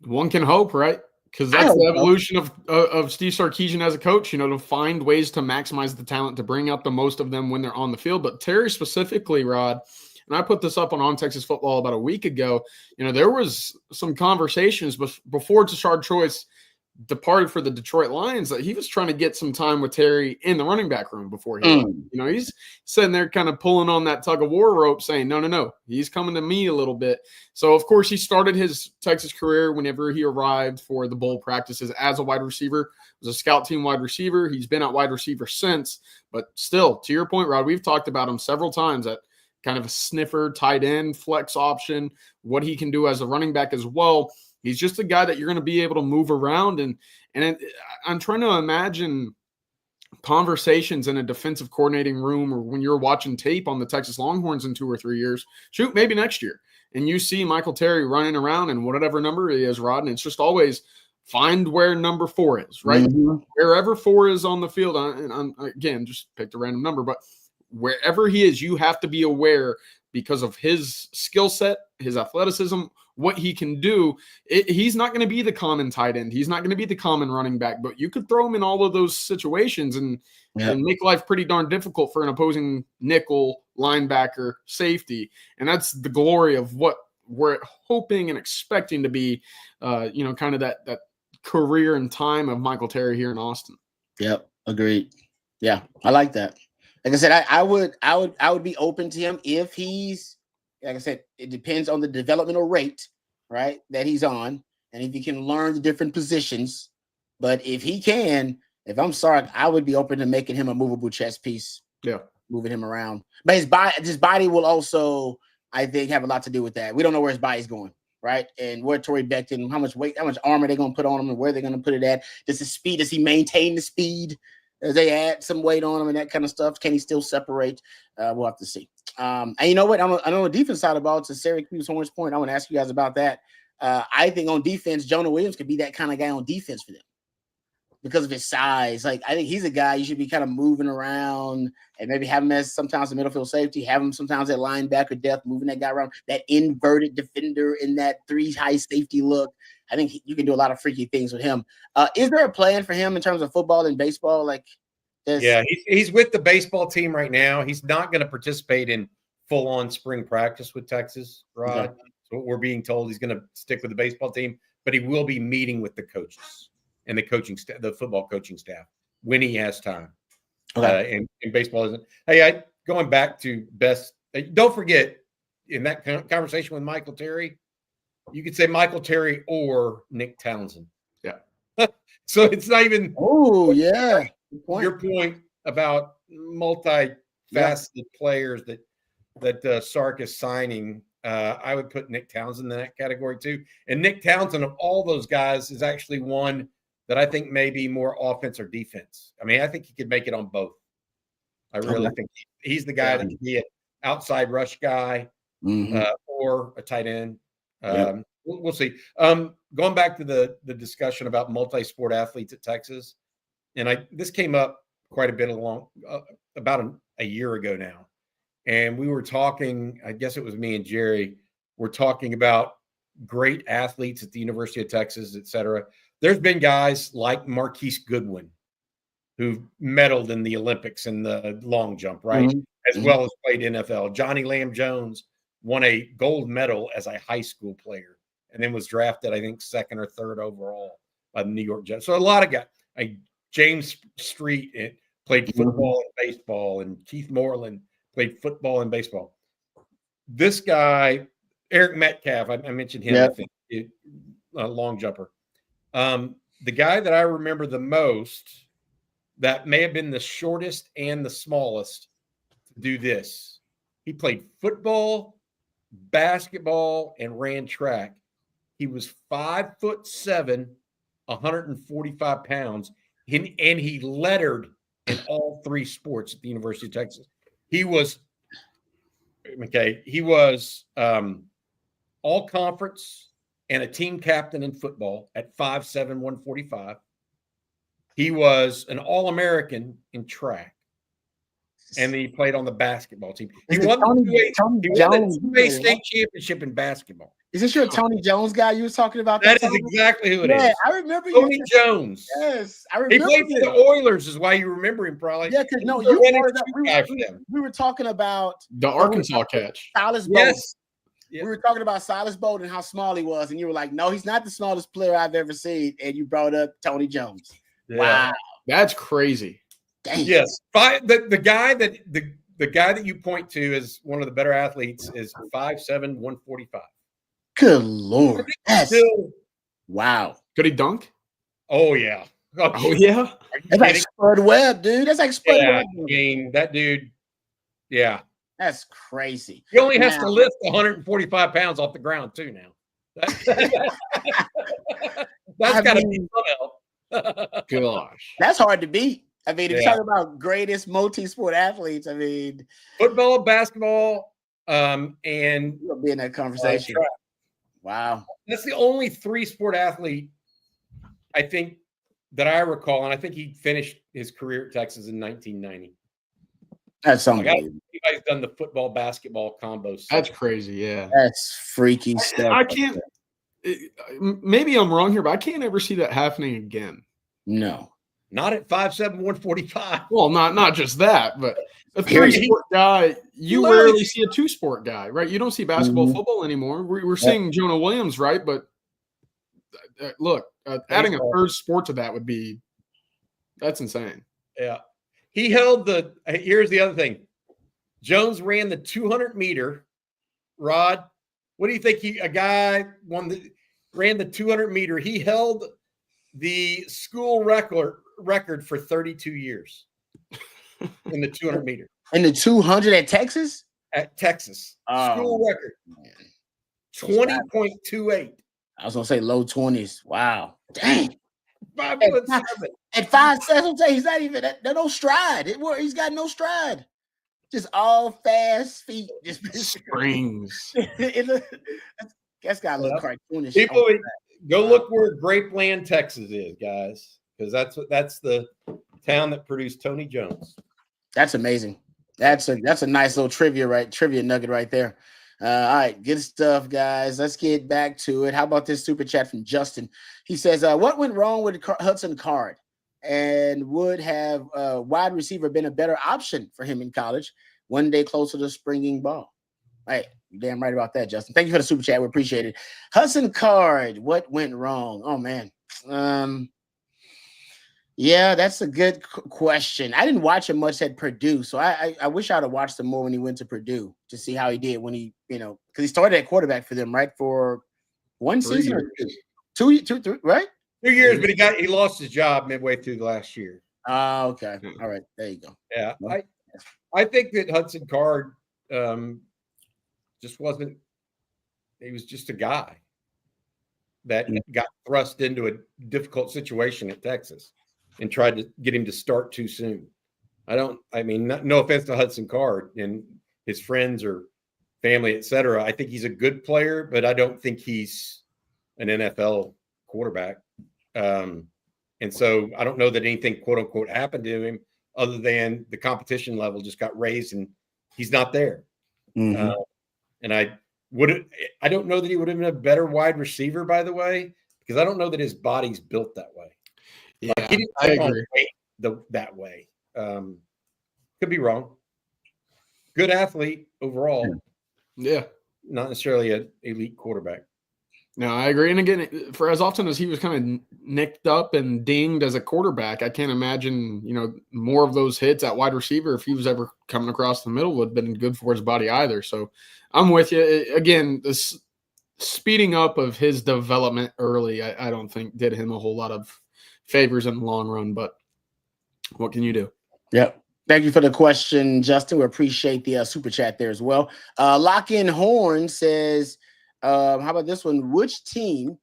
One can hope, right? Because that's the evolution of Steve Sarkisian as a coach, to find ways to maximize the talent, to bring out the most of them when they're on the field. But Terry specifically, Rod, and I put this up on Texas Football about a week ago, there was some conversations before Tashard Choice departed for the Detroit Lions that he was trying to get some time with Terry in the running back room before he left. He's sitting there kind of pulling on that tug of war rope saying, no, he's coming to me a little bit. So, of course, he started his Texas career whenever he arrived for the bowl practices as a wide receiver. He was a scout team wide receiver. He's been at wide receiver since. But still, to your point, Rod, we've talked about him several times at kind of a sniffer, tight end, flex option, what he can do as a running back as well. He's just a guy that you're going to be able to move around. And I'm trying to imagine conversations in a defensive coordinating room, or when you're watching tape on the Texas Longhorns in 2 or 3 years, maybe next year. And you see Michael Terry running around and whatever number he is, Rod, and it's just always find where number 4 is, right? Mm-hmm. Wherever 4 is on the field, and again, just picked a random number, but wherever he is, you have to be aware because of his skill set, his athleticism, what he can do. He's not going to be the common tight end. He's not going to be the common running back, but you could throw him in all of those situations and make life pretty darn difficult for an opposing nickel, linebacker, safety. And that's the glory of what we're hoping and expecting to be, kind of that career and time of Michael Terry here in Austin. Yep. Agreed. Yeah. I like that. Like I said, I would be open to him if he's, like I said, it depends on the developmental rate, right, that he's on, and if he can learn the different positions. But if he can, if I'm sorry, I would be open to making him a movable chess piece. Yeah. Moving him around. But his body will also, I think, have a lot to do with that. We don't know where his body's going, right? And where Torrey Becton, how much weight, how much armor they're going to put on him, and where they're going to put it at. Does he maintain the speed? As they add some weight on him and that kind of stuff? Can he still separate? We'll have to see. And you know what? I know the defense side of the ball, to Syracuse Horns' point, I want to ask you guys about that. I think on defense, Jonah Williams could be that kind of guy on defense for them because of his size. Like, I think he's a guy you should be kind of moving around and maybe have him as sometimes a middle field safety, have him sometimes at linebacker depth, moving that guy around, that inverted defender in that 3 high safety look. I think you can do a lot of freaky things with him. Is there a plan for him in terms of football and baseball? Like, yeah, he's with the baseball team right now. He's not going to participate in full-on spring practice with Texas, Rod. Okay. So we're being told he's going to stick with the baseball team, but he will be meeting with the coaches and the coaching staff, the football coaching staff, when he has time. Okay. And baseball isn't. Hey, going back to best. Don't forget, in that conversation with Michael Terry, you could say Michael Terry or Nick Townsend. Yeah. So it's not even. Oh yeah. Your point about multi-faceted players that Sark is signing. I would put Nick Townsend in that category too. And Nick Townsend, of all those guys, is actually one that I think may be more offense or defense. I mean, I think he could make it on both. I really think he's the guy that can be an outside rush guy or a tight end. We'll see. Going back to the discussion about multi-sport athletes at Texas, and this came up quite a bit about a year ago now. And we were talking, I guess it was me and Jerry, we're talking about great athletes at the University of Texas, et cetera. There's been guys like Marquise Goodwin who medaled in the Olympics in the long jump, right? As well as played NFL. Johnny Lamb Jones won a gold medal as a high school player and then was drafted, I think, 2nd or 3rd overall by the New York Jets. So a lot of guys. James Street played football and baseball, and Keith Moreland played football and baseball. This guy, Eric Metcalf, I mentioned him, I think, a long jumper. The guy that I remember the most that may have been the shortest and the smallest to do this. He played football, basketball, and ran track. He was 5'7", 145 pounds, and he lettered in all 3 sports at the University of Texas. He was all conference and a team captain in football at 5'7", 145. He was an All-American in track, and then he played on the basketball team. He won the 2A state championship in basketball. Is this your Tony Jones guy you was talking about? That is exactly who it is. Yeah, I remember Tony Jones. Yes, I remember. He played for the Oilers, is why you remember him, probably. Yeah, because we were talking about the Arkansas catch. Silas Bowden. Yes. We were talking about Silas Bowden and how small he was, and you were like, "No, he's not the smallest player I've ever seen." And you brought up Tony Jones. Yeah. Wow, That's crazy. Dang. Yes, the guy that you point to as one of the better athletes is 5'7", 145. Good Lord, that's wow. Could he dunk? Oh yeah. Oh yeah. That's like Spud Webb, dude. That's like Spud Webb. I mean, that dude. Yeah. That's crazy. He only has to lift 145 pounds off the ground too now. That's got to be some help. Gosh. That's hard to beat. I mean, if you're talking about greatest multi-sport athletes, I mean, football, basketball, and you'll be in that conversation. Wow. That's the only 3-sport athlete I think that I recall, and I think he finished his career at Texas in 1990. That's something. Anybody's done the football basketball combo. That's crazy. Yeah. That's freaky stuff. I can't. Maybe I'm wrong here, but I can't ever see that happening again. No. Not at 5'7", 145. Well, not just that, but a 3-sport guy, you rarely see a 2-sport guy, right? You don't see basketball, football anymore. We're seeing Jonah Williams, right? But look, adding a 3rd sport to that that's insane. Yeah. He held here's the other thing. Jones ran the 200-meter, Rod, What do you think? A guy ran the 200-meter. He held the school record for 32 years in the 200-meter. In the 200 at Texas? At Texas. School record. 20.28. I was going to say low 20s. Wow. Dang. 5'7". At 5'7", he's not even – no stride. He's got no stride. Just all fast feet. Just springs. That's got a little cartoonish. People, go look where Grapeland, Texas is, guys, because that's the town that produced Tony Jones. That's amazing. That's a nice little trivia nugget right there. All right, good stuff, guys. Let's get back to it. How about this super chat from Justin? He says, what went wrong with Hudson Card? And would have wide receiver been a better option for him in college? One day closer to springing ball. Hey, you're damn right about that, Justin. Thank you for the super chat. We appreciate it. Hudson Card, what went wrong? Oh, man. Yeah, that's a good question. I didn't watch him much at Purdue, so I wish I'd have watched him more when he went to Purdue to see how he did when he, because he started at quarterback for them, right? For 1 season or two, three, right? 2 years, but he lost his job midway through the last year. Oh, okay. All right. There you go. Yeah. I think that Hudson Card just wasn't – he was just a guy that got thrust into a difficult situation at Texas and tried to get him to start too soon. No offense to Hudson Card and his friends or family, et cetera. I think he's a good player, but I don't think he's an NFL quarterback. And so I don't know that anything quote unquote happened to him other than the competition level just got raised and he's not there. Mm-hmm. And I don't know that he would have been a better wide receiver, by the way, because I don't know that his body's built that way. Yeah, he didn't I agree. That way. Could be wrong. Good athlete overall. Yeah. Not necessarily an elite quarterback. No, I agree. And again, for as often as he was kind of nicked up and dinged as a quarterback, I can't imagine, more of those hits at wide receiver if he was ever coming across the middle would have been good for his body either. So I'm with you. Again, this speeding up of his development early, I don't think did him a whole lot of favors in the long run, but what can you do? Yep. Thank you for the question, Justin. We appreciate the super chat there as well. Lock-in Horn says, how about this one? Which team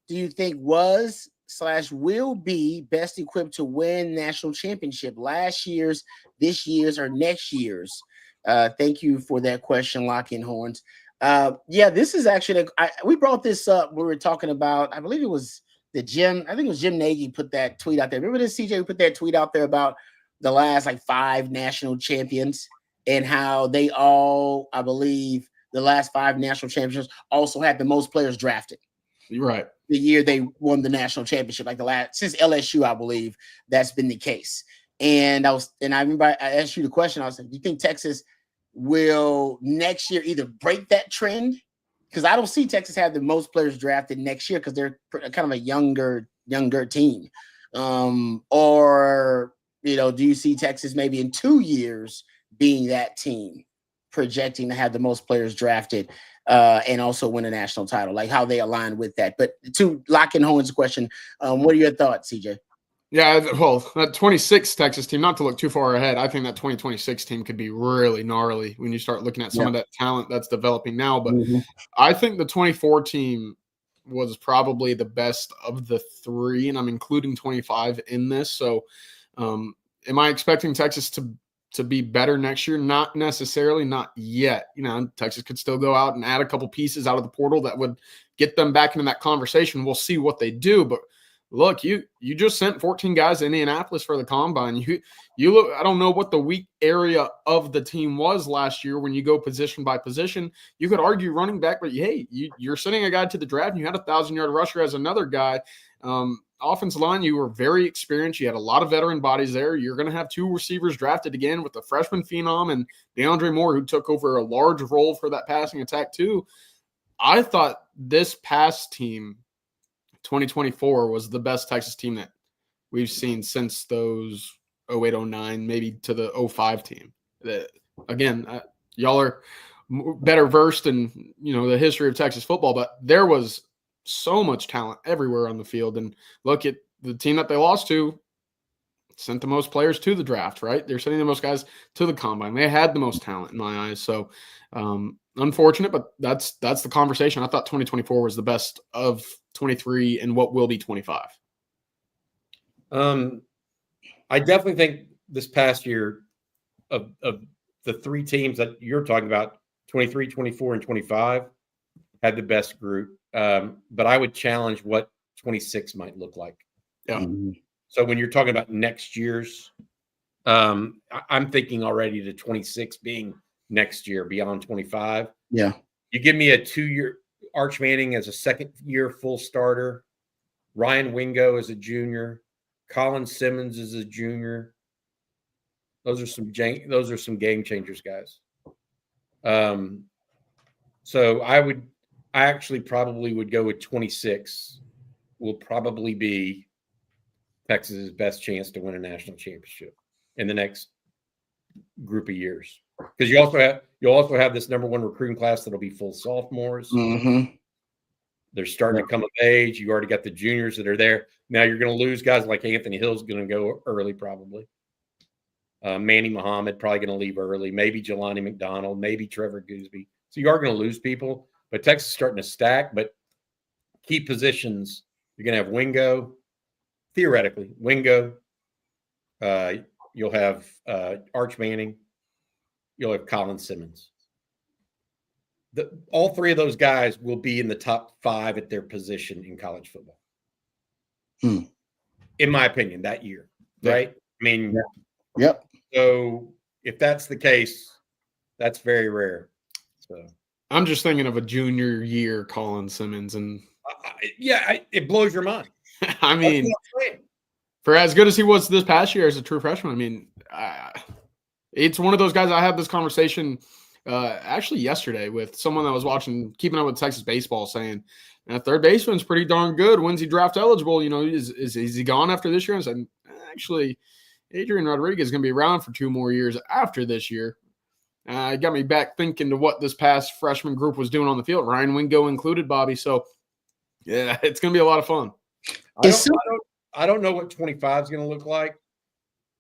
do you think was/will be best equipped to win national championship? Last year's, this year's, or next year's? Thank you for that question, Lock-in Horns. This is actually we brought this up. We were talking about, I believe it was Jim Nagy put that tweet out there. Remember this, CJ? We put that tweet out there about the last 5 national champions and how they all, I believe, the last 5 national champions also had the most players drafted. You're right. The year they won the national championship, since LSU, I believe that's been the case. And I remember I asked you the question. I was like, do you think Texas will next year either break that trend? Because I don't see Texas have the most players drafted next year because they're kind of a younger team. Or, do you see Texas maybe in 2 years being that team projecting to have the most players drafted and also win a national title, like how they align with that? But to Lock-in Horns' question, what are your thoughts, CJ? Yeah, well, that 26 Texas team, not to look too far ahead, I think that 2026 team could be really gnarly when you start looking at some of that talent that's developing now. But I think the 24 team was probably the best of the 3, and I'm including 25 in this. So am I expecting Texas to be better next year? Not necessarily, not yet. Texas could still go out and add a couple pieces out of the portal that would get them back into that conversation. We'll see what they do, but look, you just sent 14 guys to Indianapolis for the combine. You look, I don't know what the weak area of the team was last year when you go position by position. You could argue running back, but hey, you're sending a guy to the draft and you had a 1,000-yard rusher as another guy. Offensive line, you were very experienced. You had a lot of veteran bodies there. You're going to have 2 receivers drafted again with the freshman phenom and DeAndre Moore, who took over a large role for that passing attack too. I thought this past team, 2024, was the best Texas team that we've seen since those 08, 09, maybe to the 05 team. Again, y'all are better versed in, the history of Texas football, but there was so much talent everywhere on the field. And look at the team that they lost to, sent the most players to the draft, right? They're sending the most guys to the combine. They had the most talent in my eyes. So unfortunate, but that's the conversation. I thought 2024 was the best of 23 and what will be 25. I definitely think this past year of the three teams that you're talking about, 23, 24, and 25, had the best group. But I would challenge what 26 might look like. Yeah. Mm-hmm. So when you're talking about next year's, I'm thinking already to 26 being next year beyond 25. Yeah. You give me a 2-year Arch Manning as a second-year full starter, Ryan Wingo as a junior, Colin Simmons as a junior. Those are some game changers, guys. So I actually probably would go with 26. Will probably be Texas's best chance to win a national championship in the next group of years, because you'll also have this number 1 recruiting class that'll be full sophomores. Mm-hmm. They're starting to come of age. You already got the juniors that are there. Now you're going to lose guys like Anthony Hill's going to go early, probably. Manny Muhammad probably going to leave early. Maybe Jelani McDonald. Maybe Trevor Gooseby. So you are going to lose people. But Texas is starting to stack. But key positions, you're going to have Wingo. Theoretically, Wingo. You'll have Arch Manning. You'll have Colin Simmons. All three of those guys will be in the top 5 at their position in college football. In my opinion, that year, right? I mean, yep. So if that's the case, that's very rare. So I'm just thinking of a junior year Colin Simmons, and it blows your mind. I mean, for as good as he was this past year as a true freshman, I mean, it's one of those guys. I had this conversation actually yesterday with someone that was keeping up with Texas baseball, saying, third baseman's pretty darn good. When's he draft eligible? Is he gone after this year? And I said, actually, Adrian Rodriguez is going to be around for 2 more years after this year. It got me back thinking to what this past freshman group was doing on the field, Ryan Wingo included, Bobby. So, yeah, it's going to be a lot of fun. I don't know what 25 is going to look like.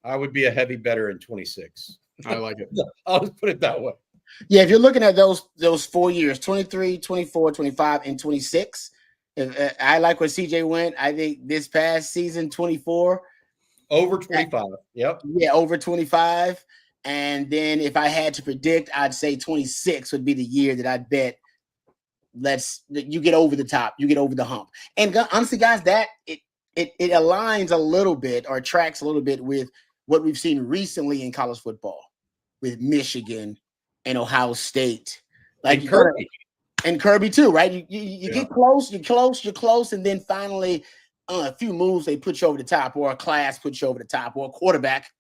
I would be a heavy bettor in 26. I like it. I'll just put it that way. Yeah, if you're looking at those 4 years, 23, 24, 25, and 26, I like where CJ went. I think this past season, 24. Over 25. Yep. Yeah, over 25. And then if I had to predict, I'd say 26 would be the year that I'd bet you get over the top, you get over the hump. And honestly, guys, that it aligns a little bit or tracks a little bit with what we've seen recently in college football with Michigan and Ohio State. Like and Kirby. And Kirby too, right? You get close, you're close, and then finally a few moves, they put you over the top, or a class puts you over the top, or a quarterback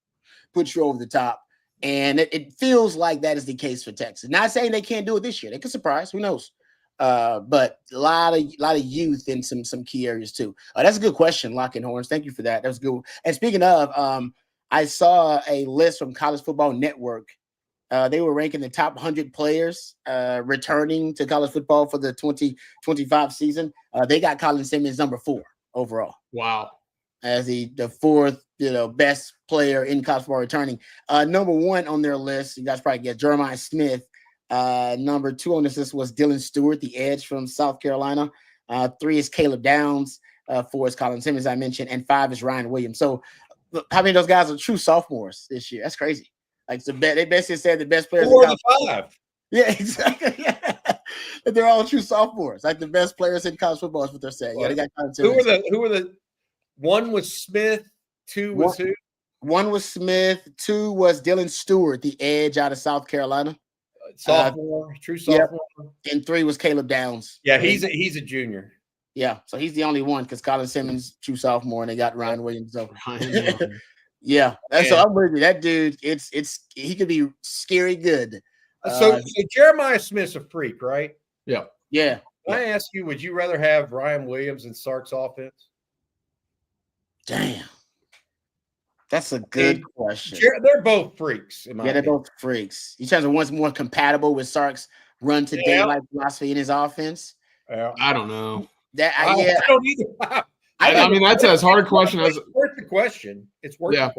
puts you over the top. And it feels like that is the case for Texas. Not saying they can't do it this year. They could surprise. Who knows? But a lot of youth in some key areas too. That's a good question, Locking Horns. Thank you for that. That was good. And speaking of, I saw a list from College Football Network. They were ranking the top 100 players returning to college football for the 2025 season. They got Colin Simmons number 4 overall. Wow. As the 4th, best player in college football returning. Number 1 on their list, you guys probably get Jeremiah Smith. Number 2 on this list was Dylan Stewart, the edge from South Carolina. 3 is Caleb Downs. 4 is Colin Simmons, I mentioned, and 5 is Ryan Williams. So how many of those guys are true sophomores this year? That's crazy. Like they basically said the best players. 4 of the 5. Yeah, exactly. Yeah. They're all true sophomores. Like the best players in college football is what they're saying. Yeah, they got Colin Simmons. Who were the 1 was Smith, 2 was who? 1 was Smith, 2 was Dylan Stewart, the edge out of South Carolina. Sophomore, true sophomore. Yep. And 3 was Caleb Downs. Yeah, he's a junior. Yeah, so he's the only one because Colin Simmons, true sophomore, and they got Ryan Williams. So. Yeah, so I'm with you. That dude, he could be scary good. So Jeremiah Smith's a freak, right? Yeah. Yeah. Can I ask you, would you rather have Ryan Williams in Sark's offense? Damn. That's a good question. They're both freaks. In my they're opinion. both freaks. You terms of one's more compatible with Sark's run to daylight philosophy in his offense. I don't know. I don't either. I mean, that's as hard a question as it's worth the question. It's worth the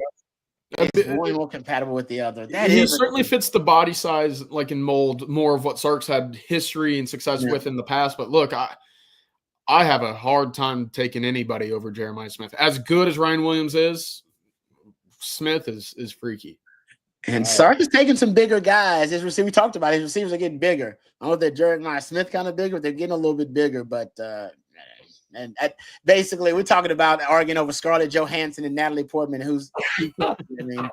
question. Is one more compatible with the other? He certainly fits the body size, like in mold, more of what Sark's had history and success with in the past. But look, I have a hard time taking anybody over Jeremiah Smith. As good as Ryan Williams is, Smith is freaky. And Sark is taking some bigger guys. We talked about it. His receivers are getting bigger. I don't know if they're Jeremiah Smith kind of bigger, but they're getting a little bit bigger. But basically, we're talking about arguing over Scarlett Johansson and Natalie Portman, who's I mean,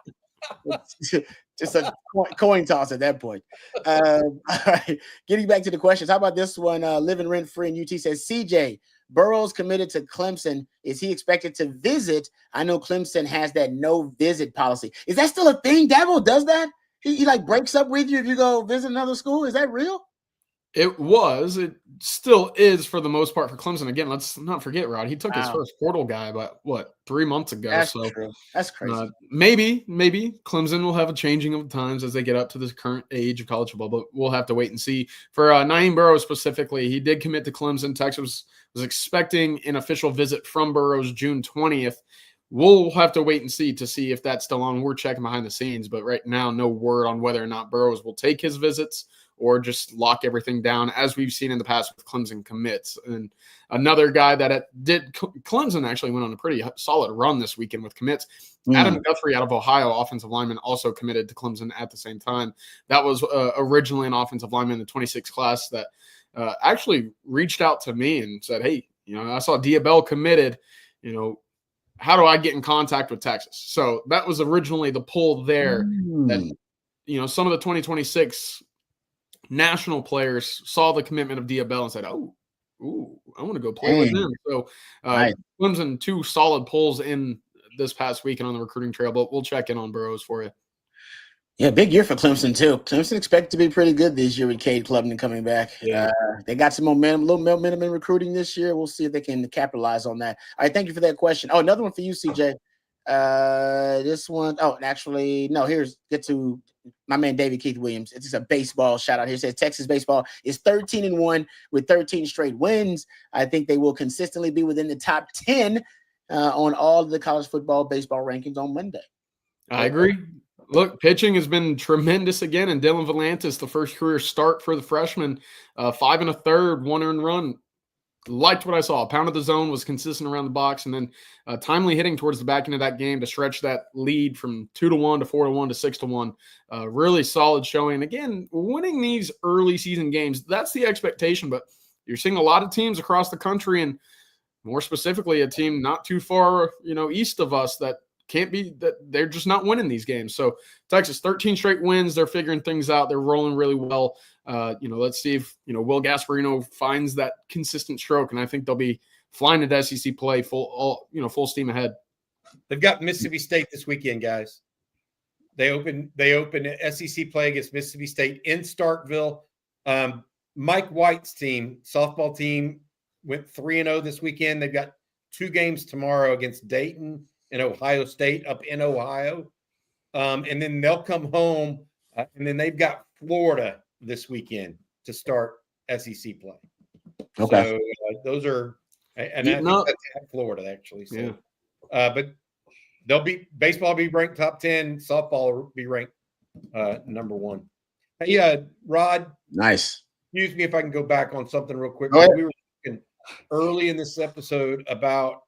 just a coin toss at that point. All right, getting back to the questions. How about this one? Living rent free in UT says, CJ, Burrow's committed to Clemson. Is he expected to visit? I know Clemson has that no visit policy. Is that still a thing? Dabo does that? He like breaks up with you if you go visit another school. Is that real? It was. It still is for the most part for Clemson. Again, let's not forget, Rod. He took his first portal guy about 3 months ago. That's true. That's crazy. Maybe Clemson will have a changing of times as they get up to this current age of college football, but we'll have to wait and see. For Naeem Burrows specifically, he did commit to Clemson. Texas was expecting an official visit from Burrows June 20th. We'll have to wait and see if that's still on. We're checking behind the scenes, but right now, no word on whether or not Burrows will take his visits or just lock everything down, as we've seen in the past with Clemson commits. And another guy that Clemson actually went on a pretty solid run this weekend with commits. Adam Guthrie out of Ohio, offensive lineman, also committed to Clemson at the same time. That was originally an offensive lineman in the 26 class that actually reached out to me and said, hey, I saw Diabell committed, how do I get in contact with Texas? So that was originally the pull there that, some of the 2026 national players saw the commitment of Diabell and said, I want to go play with him. So Clemson, 2 solid pulls in this past weekend on the recruiting trail, but we'll check in on Burrows for you. Yeah, big year for Clemson, too. Clemson expect to be pretty good this year with Cade Klubnik coming back. Yeah. They got some momentum, a little momentum in recruiting this year. We'll see if they can capitalize on that. All right, thank you for that question. Oh, another one for you, CJ. This one, get to my man David Keith Williams. It's just a baseball shout out here. It says Texas baseball is 13-1 with 13 straight wins. I think they will consistently be within the top 10 on all of the college football baseball rankings on Monday. I agree. Look, pitching has been tremendous again, and Dylan Valantis, the first career start for the freshman, 5 1/3, 1 earned run. Liked what I saw. Pounded the zone, was consistent around the box, and then timely hitting towards the back end of that game to stretch that lead from 2-1 to 4-1 to 6-1. Really solid showing. Again, winning these early season games, that's the expectation, but you're seeing a lot of teams across the country, and more specifically a team not too far, east of us that they're just not winning these games. So Texas, 13 straight wins. They're figuring things out. They're rolling really well. Let's see if, Will Gasparino finds that consistent stroke. And I think they'll be flying into SEC play full steam ahead. They've got Mississippi State this weekend, guys. They open SEC play against Mississippi State in Starkville. Mike White's team, softball team, went 3-0 this weekend. They've got 2 games tomorrow against Dayton and Ohio State up in Ohio. And then they'll come home, and then they've got Florida this weekend to start SEC play. Okay. So those are – and I think that's at Florida, actually. So, but baseball will be ranked top 10. Softball will be ranked number 1. Hey, Rod. Nice. Excuse me if I can go back on something real quick. We were talking early in this episode about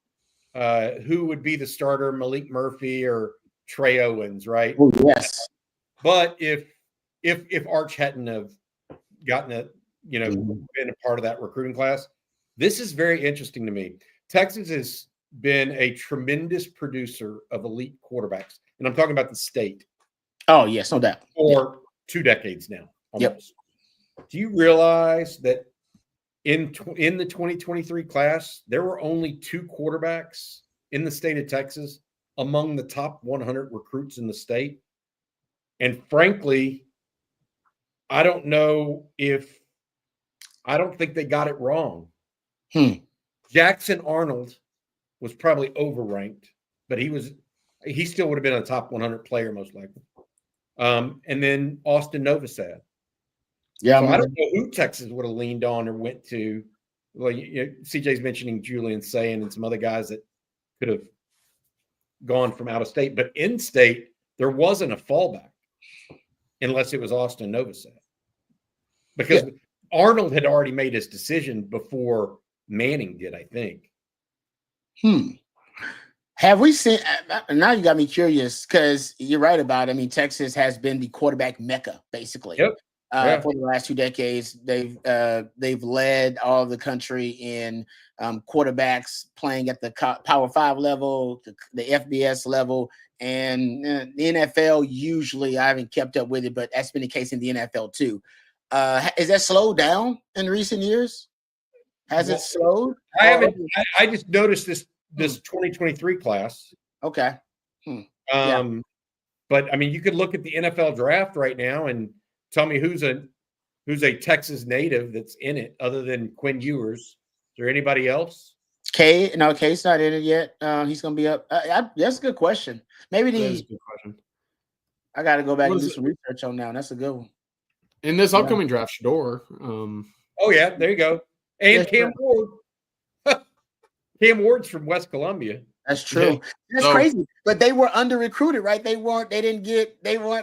who would be the starter, Malik Murphy or Trey Owens, right? Oh, yes. But if Arch hadn't have gotten been a part of that recruiting class, this is very interesting to me. Texas has been a tremendous producer of elite quarterbacks, and I'm talking about the state. Oh, yes, no doubt. For 2 decades now. Almost. Yep. Do you realize that in the 2023 class, there were only 2 quarterbacks in the state of Texas among the top 100 recruits in the state? And frankly, I don't think they got it wrong. Jackson Arnold was probably overranked, but he was he still would have been a top 100 player most likely. And then Austin Novosad. Yeah, so I don't know who Texas would have leaned on or went to. Well, CJ's mentioning Julian Sayin and some other guys that could have gone from out of state, but in state there wasn't a fallback unless it was Austin Novosad, because Arnold had already made his decision before Manning did, I think. Have we seen? Now you got me curious, because you're right about it. I mean, Texas has been the quarterback mecca, basically. Yep. For the last 2 decades. They've led all of the country in quarterbacks playing at the Power 5 level, the FBS level, and the NFL. Usually, I haven't kept up with it, but that's been the case in the NFL too. Is that slowed down in recent years? Has it slowed? I haven't. I just noticed this 2023 class. Okay. But I mean, you could look at the NFL draft right now and tell me who's a Texas native that's in it other than Quinn Ewers. Is there anybody else? K's not in it yet. He's going to be up. That's a good question. Maybe That is a good question. I got to go back and do some research on that. That's a good one. In this upcoming draft, Shador. Oh yeah, there you go. And Cam Ward. Cam Ward's from West Columbia. That's true. That's crazy. But they were under recruited, right? They weren't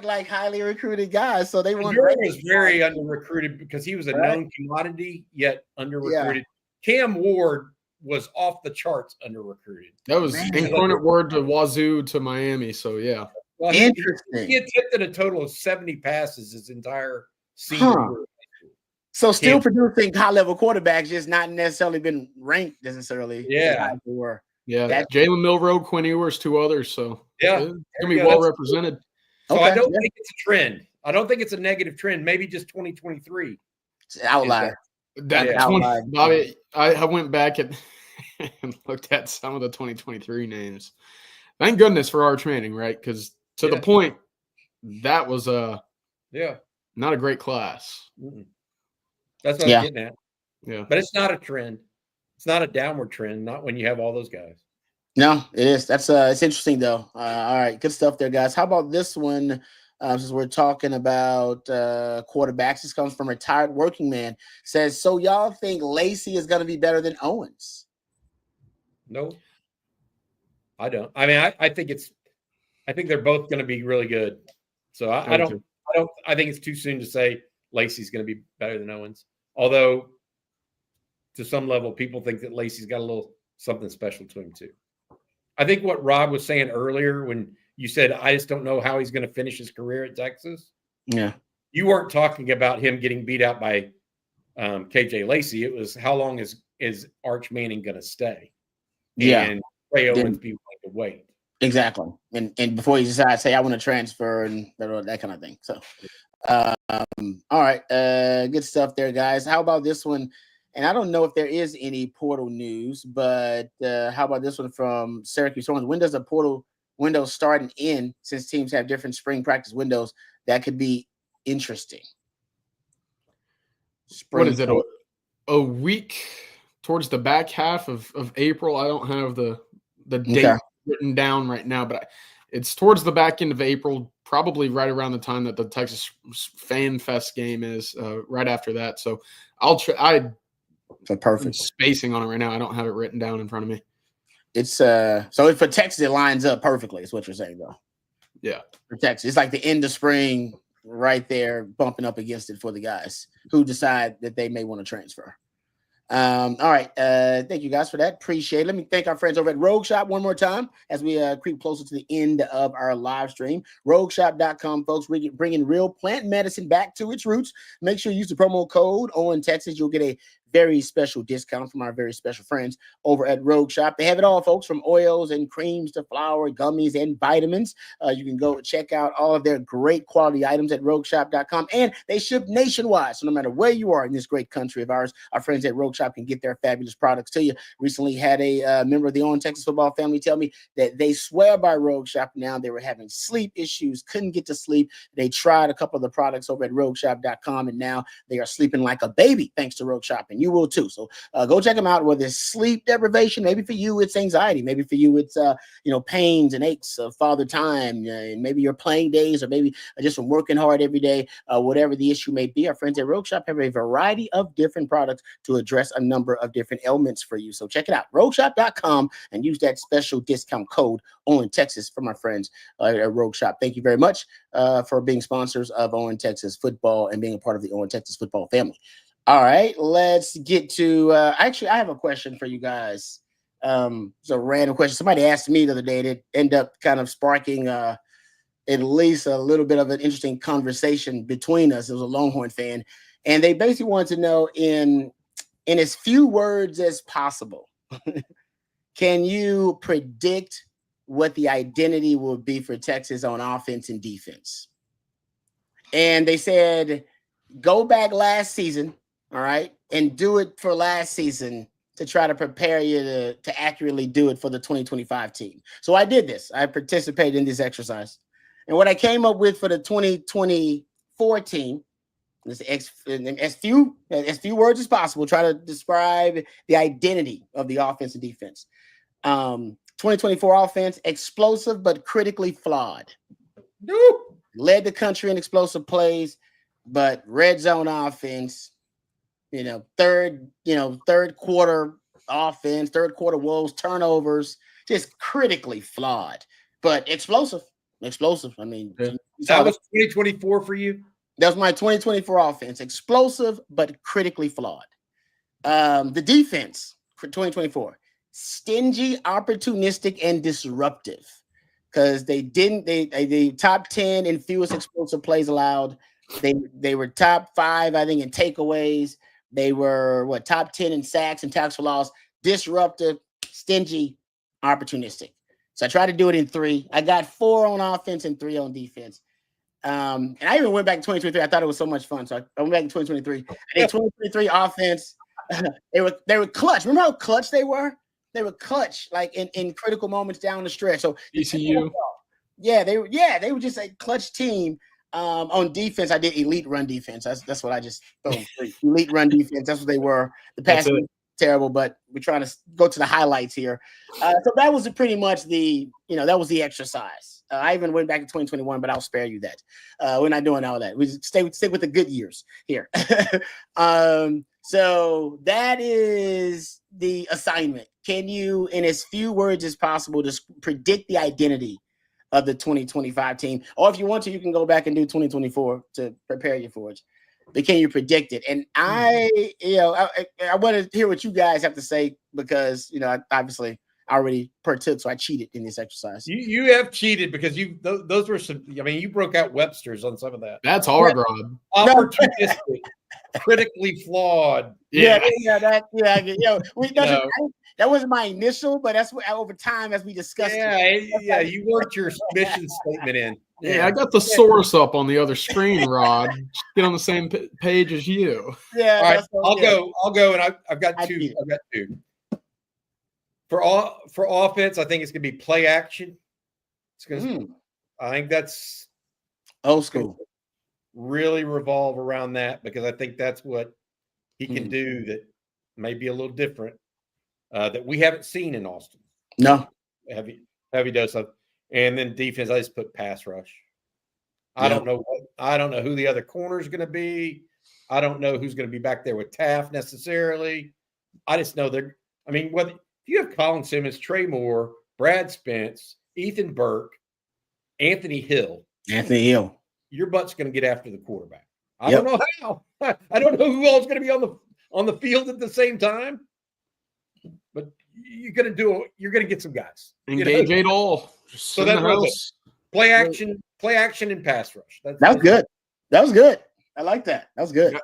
like highly recruited guys. So they weren't. Shador was very under recruited because he was a known commodity, yet under recruited. Yeah. Cam Ward was off the charts under recruited. That was incarnate word to Wazoo to Miami. So yeah. Well, interesting. He attempted a total of 70 passes his entire season. So still producing high-level quarterbacks, just not necessarily been ranked necessarily. Yeah. Yeah. Jalen Milroe, Quinn Ewers, 2 others. So yeah, it's going to be well represented. So I don't think it's a trend. I don't think it's a negative trend. Maybe just 2023. It's an outlier. Bobby, I went back and looked at some of the 2023 names. Thank goodness for Arch Manning, right? Because to the point, that was not a great class. Mm-mm. That's what I'm getting at. Yeah. But it's not a trend. It's not a downward trend, not when you have all those guys. No, it is. That's it's interesting though. All right, good stuff there, guys. How about this one? Since we're talking about quarterbacks, this comes from Retired Working Man. Says, so y'all think Lacey is going to be better than Owens? No, I don't. I mean, I think they're both going to be really good. So I think it's too soon to say Lacey's going to be better than Owens. Although, to some level, people think that Lacey's got a little something special to him too. I think what Rod was saying earlier when you said, I just don't know how he's going to finish his career at Texas. Yeah. You weren't talking about him getting beat out by KJ Lacey. It was how long is Arch Manning going to stay? And Trey Owens be willing to wait. Exactly. And before he decides, say, I want to transfer and that kind of thing. So, all right. Good stuff there, guys. How about this one? And I don't know if there is any portal news, but how about this one from Syracuse? When does a portal window start and end, since teams have different spring practice windows? That could be interesting. What is it? A week towards the back half of April. I don't have the date written down right now, but it's towards the back end of April, probably right around the time that the Texas Fan Fest game is, right after that. So I'll try. Perfect spacing on it right now. I don't have it written down in front of me. It's so for Texas, it lines up perfectly. Is what you're saying, though. Yeah, for Texas, it's like the end of spring, right there, bumping up against it for the guys who decide that they may want to transfer. All right. Thank you guys for that. Appreciate it. Let me thank our friends over at Rogue Shop one more time as we creep closer to the end of our live stream. RogueShop.com, folks. We're bringing real plant medicine back to its roots. Make sure you use the promo code ON Texas. You'll get a very special discount from our very special friends over at Rogue Shop. They have it all, folks, from oils and creams to flour, gummies, and vitamins. You can go check out all of their great quality items at RogueShop.com, and they ship nationwide. So no matter where you are in this great country of ours, our friends at Rogue Shop can get their fabulous products to you. Recently had a member of the ON Texas football family tell me that they swear by Rogue Shop now. They were having sleep issues, couldn't get to sleep. They tried a couple of the products over at RogueShop.com, and now they are sleeping like a baby thanks to Rogue Shop. And and you will too. So go check them out. Whether it's sleep deprivation, maybe for you it's anxiety, maybe for you it's pains and aches of father time, and maybe your playing days, or maybe just from working hard every day. Whatever the issue may be, our friends at Rogue Shop have a variety of different products to address a number of different ailments for you. So check it out, RogueShop.com, and use that special discount code OWEN Texas for my friends at Rogue Shop. Thank you very much for being sponsors of OWEN Texas football and being a part of the OWEN Texas football family. All right, let's get to actually, I have a question for you guys. It's a random question. Somebody asked me the other day that ended up kind of sparking at least a little bit of an interesting conversation between us. It was a Longhorn fan, and they basically wanted to know in as few words as possible, can you predict what the identity will be for Texas on offense and defense? And they said, go back last season, all right, and do it for last season to try to prepare you to accurately do it for the 2025 team. So I did this. I participated in this exercise. And what I came up with for the 2024 team is as few words as possible, try to describe the identity of the offense and defense. 2024 offense, explosive but critically flawed. Nope. Led the country in explosive plays, but red zone offense, third quarter offense, third quarter woes, turnovers, just critically flawed, but explosive. I mean, that was 2024 for you? That was my 2024 offense. Explosive, but critically flawed. The defense for 2024, stingy, opportunistic, and disruptive, because they top 10 in fewest explosive plays allowed. They were top 5, I think, in takeaways. They were top 10 in sacks and tackles for loss. Disruptive, stingy, opportunistic. So I tried to do it in 3. I got 4 on offense and 3 on defense. And I even went back to 2023. I thought it was so much fun. So I went back to 2023. I think 2023 offense, they were clutch. Remember how clutch they were? They were clutch, like in critical moments down the stretch. So ECU. Yeah, they were just a clutch team. On defense, I did elite run defense. That's what I just elite run defense. That's what they were. The pass was terrible, but we're trying to go to the highlights here. So that was pretty much that was the exercise. I even went back to 2021, but I'll spare you that. We're not doing all that. We stay with the good years here. So that is the assignment. Can you, in as few words as possible, just predict the identity of the 2025 team? Or if you want to, you can go back and do 2024 to prepare you for it. But can you predict it? And I want to hear what you guys have to say, because obviously I already partook, so I cheated in this exercise. You have cheated, because those were some. I mean, you broke out Webster's on some of that. That's hard, Rob. Opportunistic, critically flawed. That wasn't my initial, but that's what over time, as we discussed. You worked your mission statement in. Yeah, I got the source up on the other screen, Rod. Just get on the same page as you. Yeah. All right, I'll go, and I've got two. I've got 2. For offense, I think it's going to be play action. It's going to. I think that's old school. Really revolve around that, because I think that's what he can do that may be a little different, that we haven't seen in Austin. No. Heavy dose of. And then defense, I just put pass rush. I don't know who the other corner is going to be. I don't know who's going to be back there with Taft necessarily. I just know whether if you have Colin Simmons, Trey Moore, Brad Spence, Ethan Burke, Anthony Hill, your butt's going to get after the quarterback. I don't know how. I don't know who else is going to be on the field at the same time. But you're going to get some guys. Engage it all. So that's what play action and pass rush. That was good. That was good. I like that. That was good. Yeah,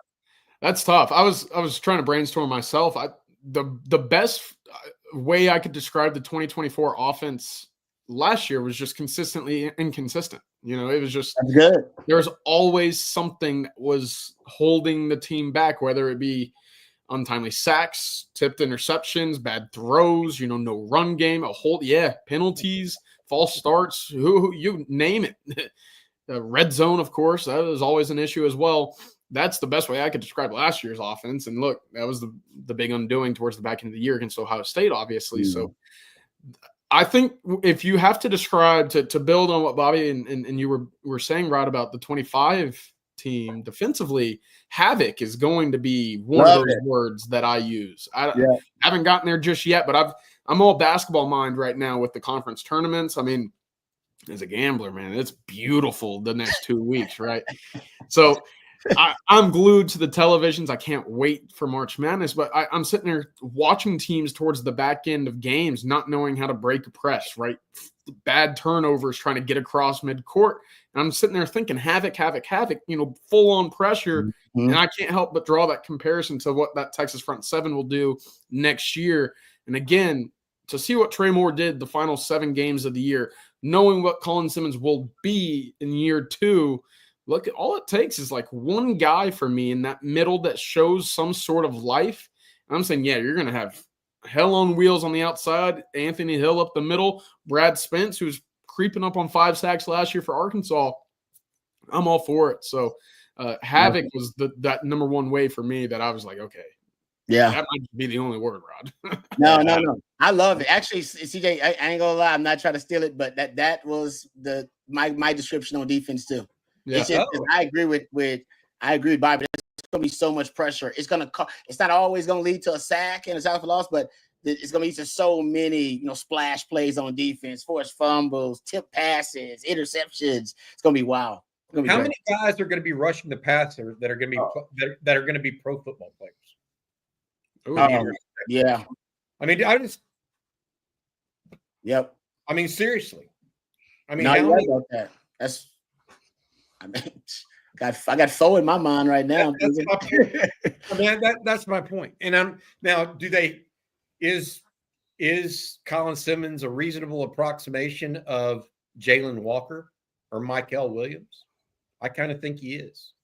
that's tough. I was trying to brainstorm myself. The best way I could describe the 2024 offense last year was just consistently inconsistent. It was just that's good. There's always something that was holding the team back, whether it be untimely sacks, tipped interceptions, bad throws, no run game, penalties, false starts, who you name it. The red zone, of course, that was always an issue as well. that's the best way I could describe last year's offense. And look, that was the big undoing towards the back end of the year against Ohio State, obviously. So I think if you have to describe to build on what Bobby and you were saying, Rod, about the 25 team defensively, havoc is going to be one of those words that I use. I haven't gotten there just yet, but I'm all basketball mind right now with the conference tournaments. I mean, as a gambler, man, it's beautiful the next 2 weeks, right? So I'm glued to the televisions. I can't wait for March Madness, but I'm sitting there watching teams towards the back end of games, not knowing how to break a press, right? Bad turnovers, trying to get across midcourt. And I'm sitting there thinking havoc, full on pressure. And I can't help but draw that comparison to what that Texas front seven will do next year. And again, to see what Trey Moore did the final 7 games of the year, knowing what Colin Simmons will be in year 2, look, all it takes is like one guy for me in that middle that shows some sort of life. And I'm saying, yeah, you're going to have hell on wheels on the outside, Anthony Hill up the middle, Brad Spence, who's creeping up on 5 sacks last year for Arkansas. I'm all for it. So havoc was that number one way for me that I was like, okay. Yeah. That might be the only word, Rod. No. I love it. Actually, CJ, I ain't gonna lie, I'm not trying to steal it, but that was my description on defense too. Yeah. It's just, I agree with Bobby. There's gonna be so much pressure. It's not always gonna lead to a sack and a tackle for loss, but it's gonna lead to so many, splash plays on defense, forced fumbles, tip passes, interceptions. It's gonna be wild. How many guys are going to be rushing the passer that are going to be that are going to be pro football players? Yeah. I mean, Yep. I mean, seriously. I mean, how many about that? I got 4 in my mind right now. That's my point. I mean, that's my point. And now, is Colin Simmons a reasonable approximation of Jalen Walker or Michael Williams? I kind of think he is.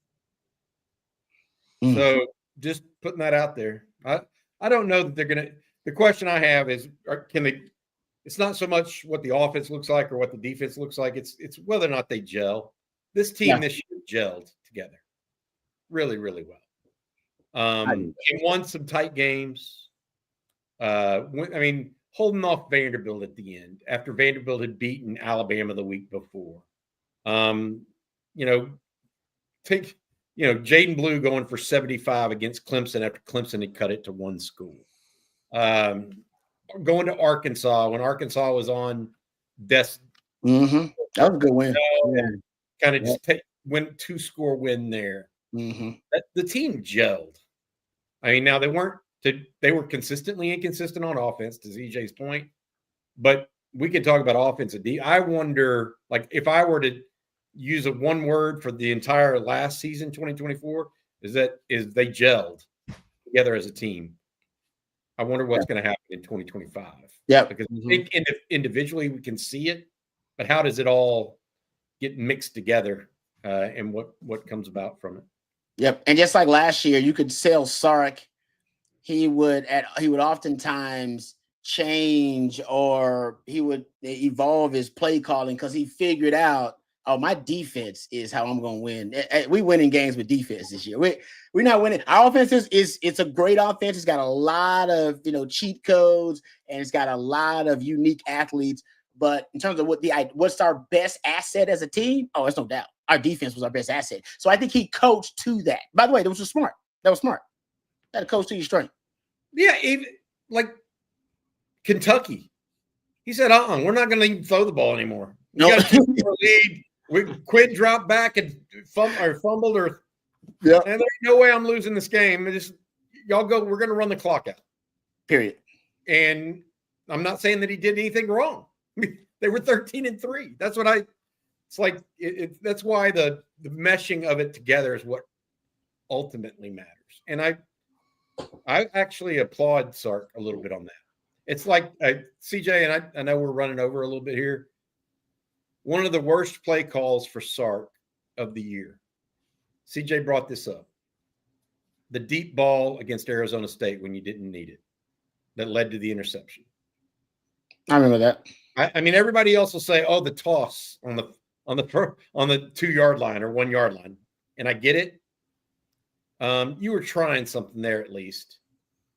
So just putting that out there. I don't know that they're going to – the question I have is can they – it's not so much what the offense looks like or what the defense looks like. It's whether or not they gel. This team this year gelled together really, really well. And won some tight games. Holding off Vanderbilt at the end after Vanderbilt had beaten Alabama the week before. Take Jaden Blue going for 75 against Clemson after Clemson had cut it to 1 school. Going to Arkansas when Arkansas was on that was a good win. Kind of just win 2-score win there. The team gelled. I mean, now they were consistently inconsistent on offense, to ZJ's point, but we could talk about offense and D. I wonder, like, if I were to use a one word for the entire last season, 2024, is they gelled together as a team. I wonder what's going to happen in 2025. Yeah, because I think individually we can see it, but how does it all get mixed together and what comes about from it? Yep, and just like last year, you could sell Sark. He would oftentimes change or he would evolve his play calling because he figured out, my defense is how I'm going to win. We winning games with defense this year. We're not winning. Our offense it's a great offense. It's got a lot of cheat codes and it's got a lot of unique athletes. But in terms of what's our best asset as a team, it's no doubt our defense was our best asset. So I think he coached to that. By the way, that was smart. That coach to your strength. Yeah, even like Kentucky, he said, we're not going to even throw the ball anymore. We got a 2-score lead. Quinn dropped back and fumbled, and there's no way I'm losing this game. Y'all go. We're going to run the clock out. Period. And I'm not saying that he did anything wrong. They were 13-3. That's what It's like that's why the meshing of it together is what ultimately matters. And I actually applaud Sark a little bit on that. It's like CJ, and I know we're running over a little bit here. One of the worst play calls for Sark of the year. CJ brought this up. The deep ball against Arizona State when you didn't need it that led to the interception. I remember that. I mean, everybody else will say, the toss on the 2-yard line or 1 yard line. And I get it. You were trying something there at least.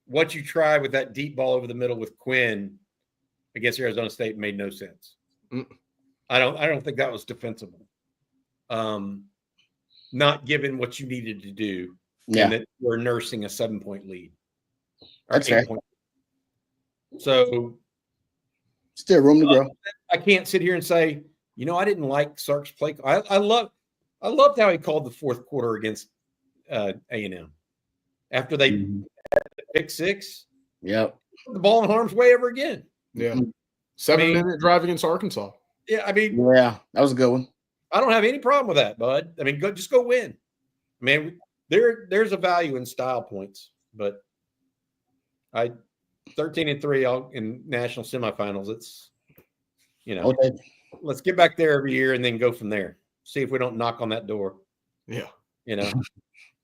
What you tried with that deep ball over the middle with Quinn against Arizona State made no sense. I don't think that was defensible. Not given what you needed to do, and that we're nursing a 7-point lead. That's fair. So still room to grow. I can't sit here and say, I didn't like Sark's play. I loved how he called the fourth quarter against A&M after they had the pick six. Yep. Put the ball in harm's way ever again. Yeah. 7-minute drive against Arkansas. Yeah, that was a good one. I don't have any problem with that, bud. Just go win. There's a value in style points, but 13-3 in national semifinals. It's let's get back there every year and then go from there. See if we don't knock on that door. Yeah. I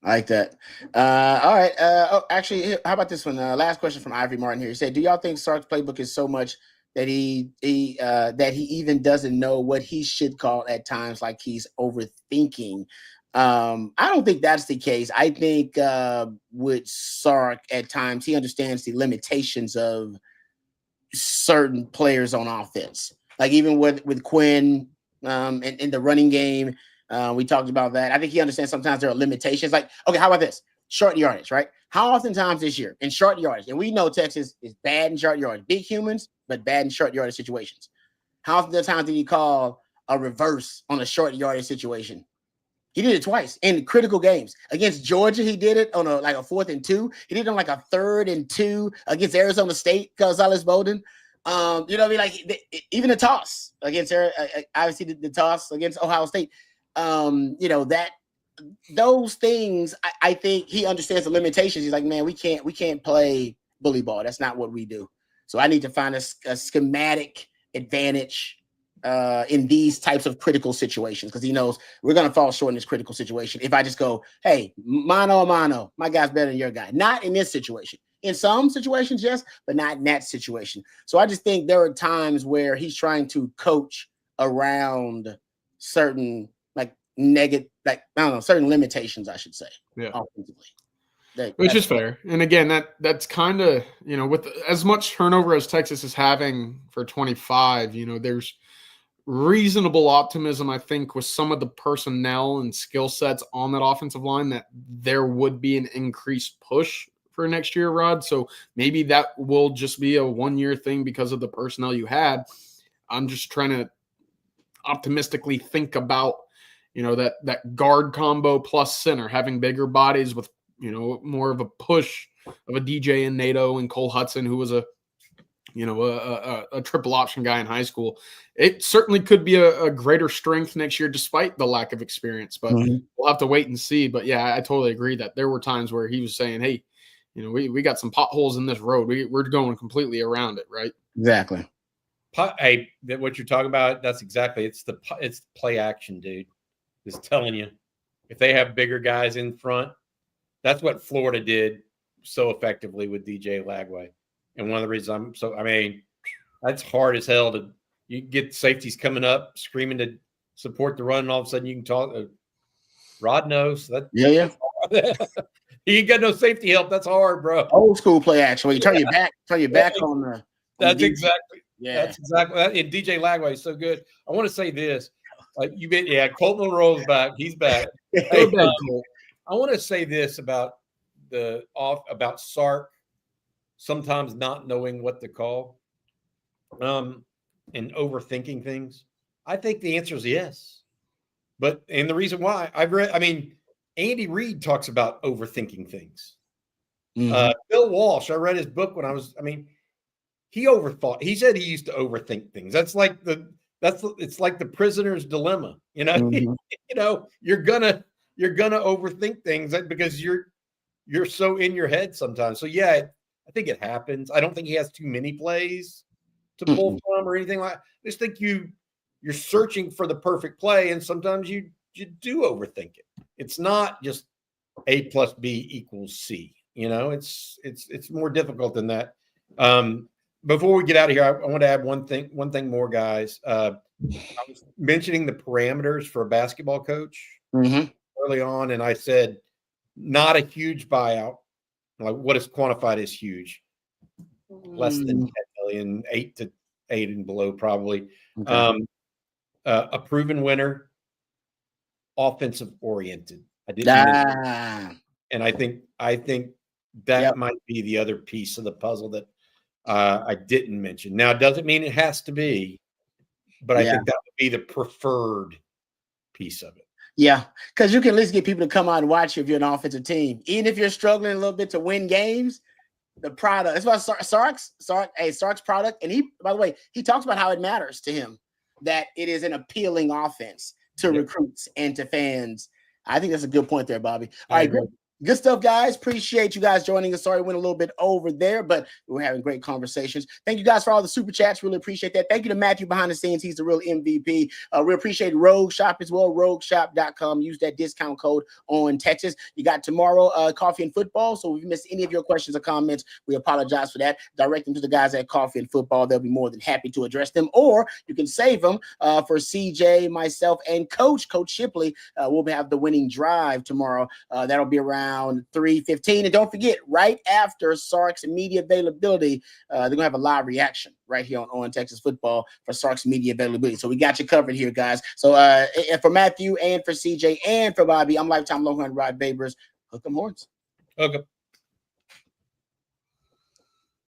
like that. All right. Actually, how about this one? Last question from Ivory Martin here. He said, "Do y'all think Sark's playbook is so much that he even doesn't know what he should call at times, like he's overthinking?" I don't think that's the case. I think with Sark at times he understands the limitations of certain players on offense. Like even with Quinn in the running game, we talked about that. I think he understands sometimes there are limitations. Like, okay, how about this? Short yardage, right? How oftentimes this year in short yardage, and we know Texas is bad in short yardage, big humans, but bad in short yardage situations. How often the times did he call a reverse on a short yardage situation? He did it twice in critical games. Against Georgia, he did it on a 4th and 2. He did it on like a 3rd and 2 against Arizona State, Gonzalez Bowden. Even the toss against obviously the toss against Ohio State. Those things, I think he understands the limitations. He's like, man, we can't play bully ball. That's not what we do. So I need to find a schematic advantage in these types of critical situations, because he knows we're going to fall short in this critical situation. If I just go, hey, mano a mano, my guy's better than your guy. Not in this situation. In some situations, yes, but not in that situation. So I just think there are times where he's trying to coach around certain certain limitations, I should say. Yeah. Offensively. Which is fair. And again, that's kind of, with as much turnover as Texas is having for 25, there's reasonable optimism, I think, with some of the personnel and skill sets on that offensive line that there would be an increased push for next year, Rod. So maybe that will just be a one-year thing because of the personnel you had. I'm just trying to optimistically think about, that guard combo plus center, having bigger bodies with, more of a push of a DJ and NATO and Cole Hudson, who was a triple option guy in high school. It certainly could be a greater strength next year, despite the lack of experience, but we'll have to wait and see. But yeah, I totally agree that there were times where he was saying, hey, we got some potholes in this road. We're going completely around it. Right. Exactly. Hey, what you're talking about, that's exactly, it's the play action, dude. Just telling you, if they have bigger guys in front, that's what Florida did so effectively with DJ Lagway. And one of the reasons that's hard as hell to you get safeties coming up, screaming to support the run, and all of a sudden you can talk. Rod knows that. Yeah. You ain't got no safety help. That's hard, bro. Old school play action. When you turn your back on the. That's exactly. Yeah. That's exactly that. And DJ Lagway is so good. I want to say this. Colt Monroe's back. He's back. Hey, I want to say this about Sark sometimes not knowing what to call and overthinking things. I think the answer is yes. And the reason why Andy Reid talks about overthinking things. Bill Walsh, I read his book when he overthought. He said he used to overthink things. It's like the prisoner's dilemma. You're gonna overthink things because you're so in your head sometimes. So yeah, I think it happens. I don't think he has too many plays to pull from or anything like that. I just think you're searching for the perfect play, and sometimes you do overthink it. It's not just A plus B equals C. It's more difficult than that. Before we get out of here, I want to add one thing more, guys. I was mentioning the parameters for a basketball coach early on, and I said not a huge buyout. Like what is quantified as huge? Less than 10 million, 8 to 8 and below, probably. Okay. A proven winner, offensive oriented. I didn't mention, and I think that might be the other piece of the puzzle that I didn't mention. Now, it doesn't mean it has to be, but I think that would be the preferred piece of it. Yeah, because you can at least get people to come out and watch you if you're an offensive team. Even if you're struggling a little bit to win games, the product, it's about Sark's product. And he, by the way, he talks about how it matters to him that it is an appealing offense to recruits and to fans. I think that's a good point there, Bobby. All right, good stuff, guys. Appreciate you guys joining us. Sorry, we went a little bit over there, but we're having great conversations. Thank you guys for all the super chats. Really appreciate that. Thank you to Matthew behind the scenes. He's the real MVP. We appreciate Rogue Shop as well, rogueshop.com. Use that discount code on Texas. You got tomorrow Coffee and Football. So if you missed any of your questions or comments, we apologize for that. Direct them to the guys at Coffee and Football. They'll be more than happy to address them. Or you can save them for CJ, myself, and Coach Shipley. We'll have the winning drive tomorrow. That'll be around 3:15. And don't forget, right after Sark's media availability, they're going to have a live reaction right here on Texas Football for Sark's media availability. So we got you covered here, guys. So for Matthew and for CJ and for Bobby, I'm Lifetime Longhorn Rod Babers. Hook 'em horns. Okay.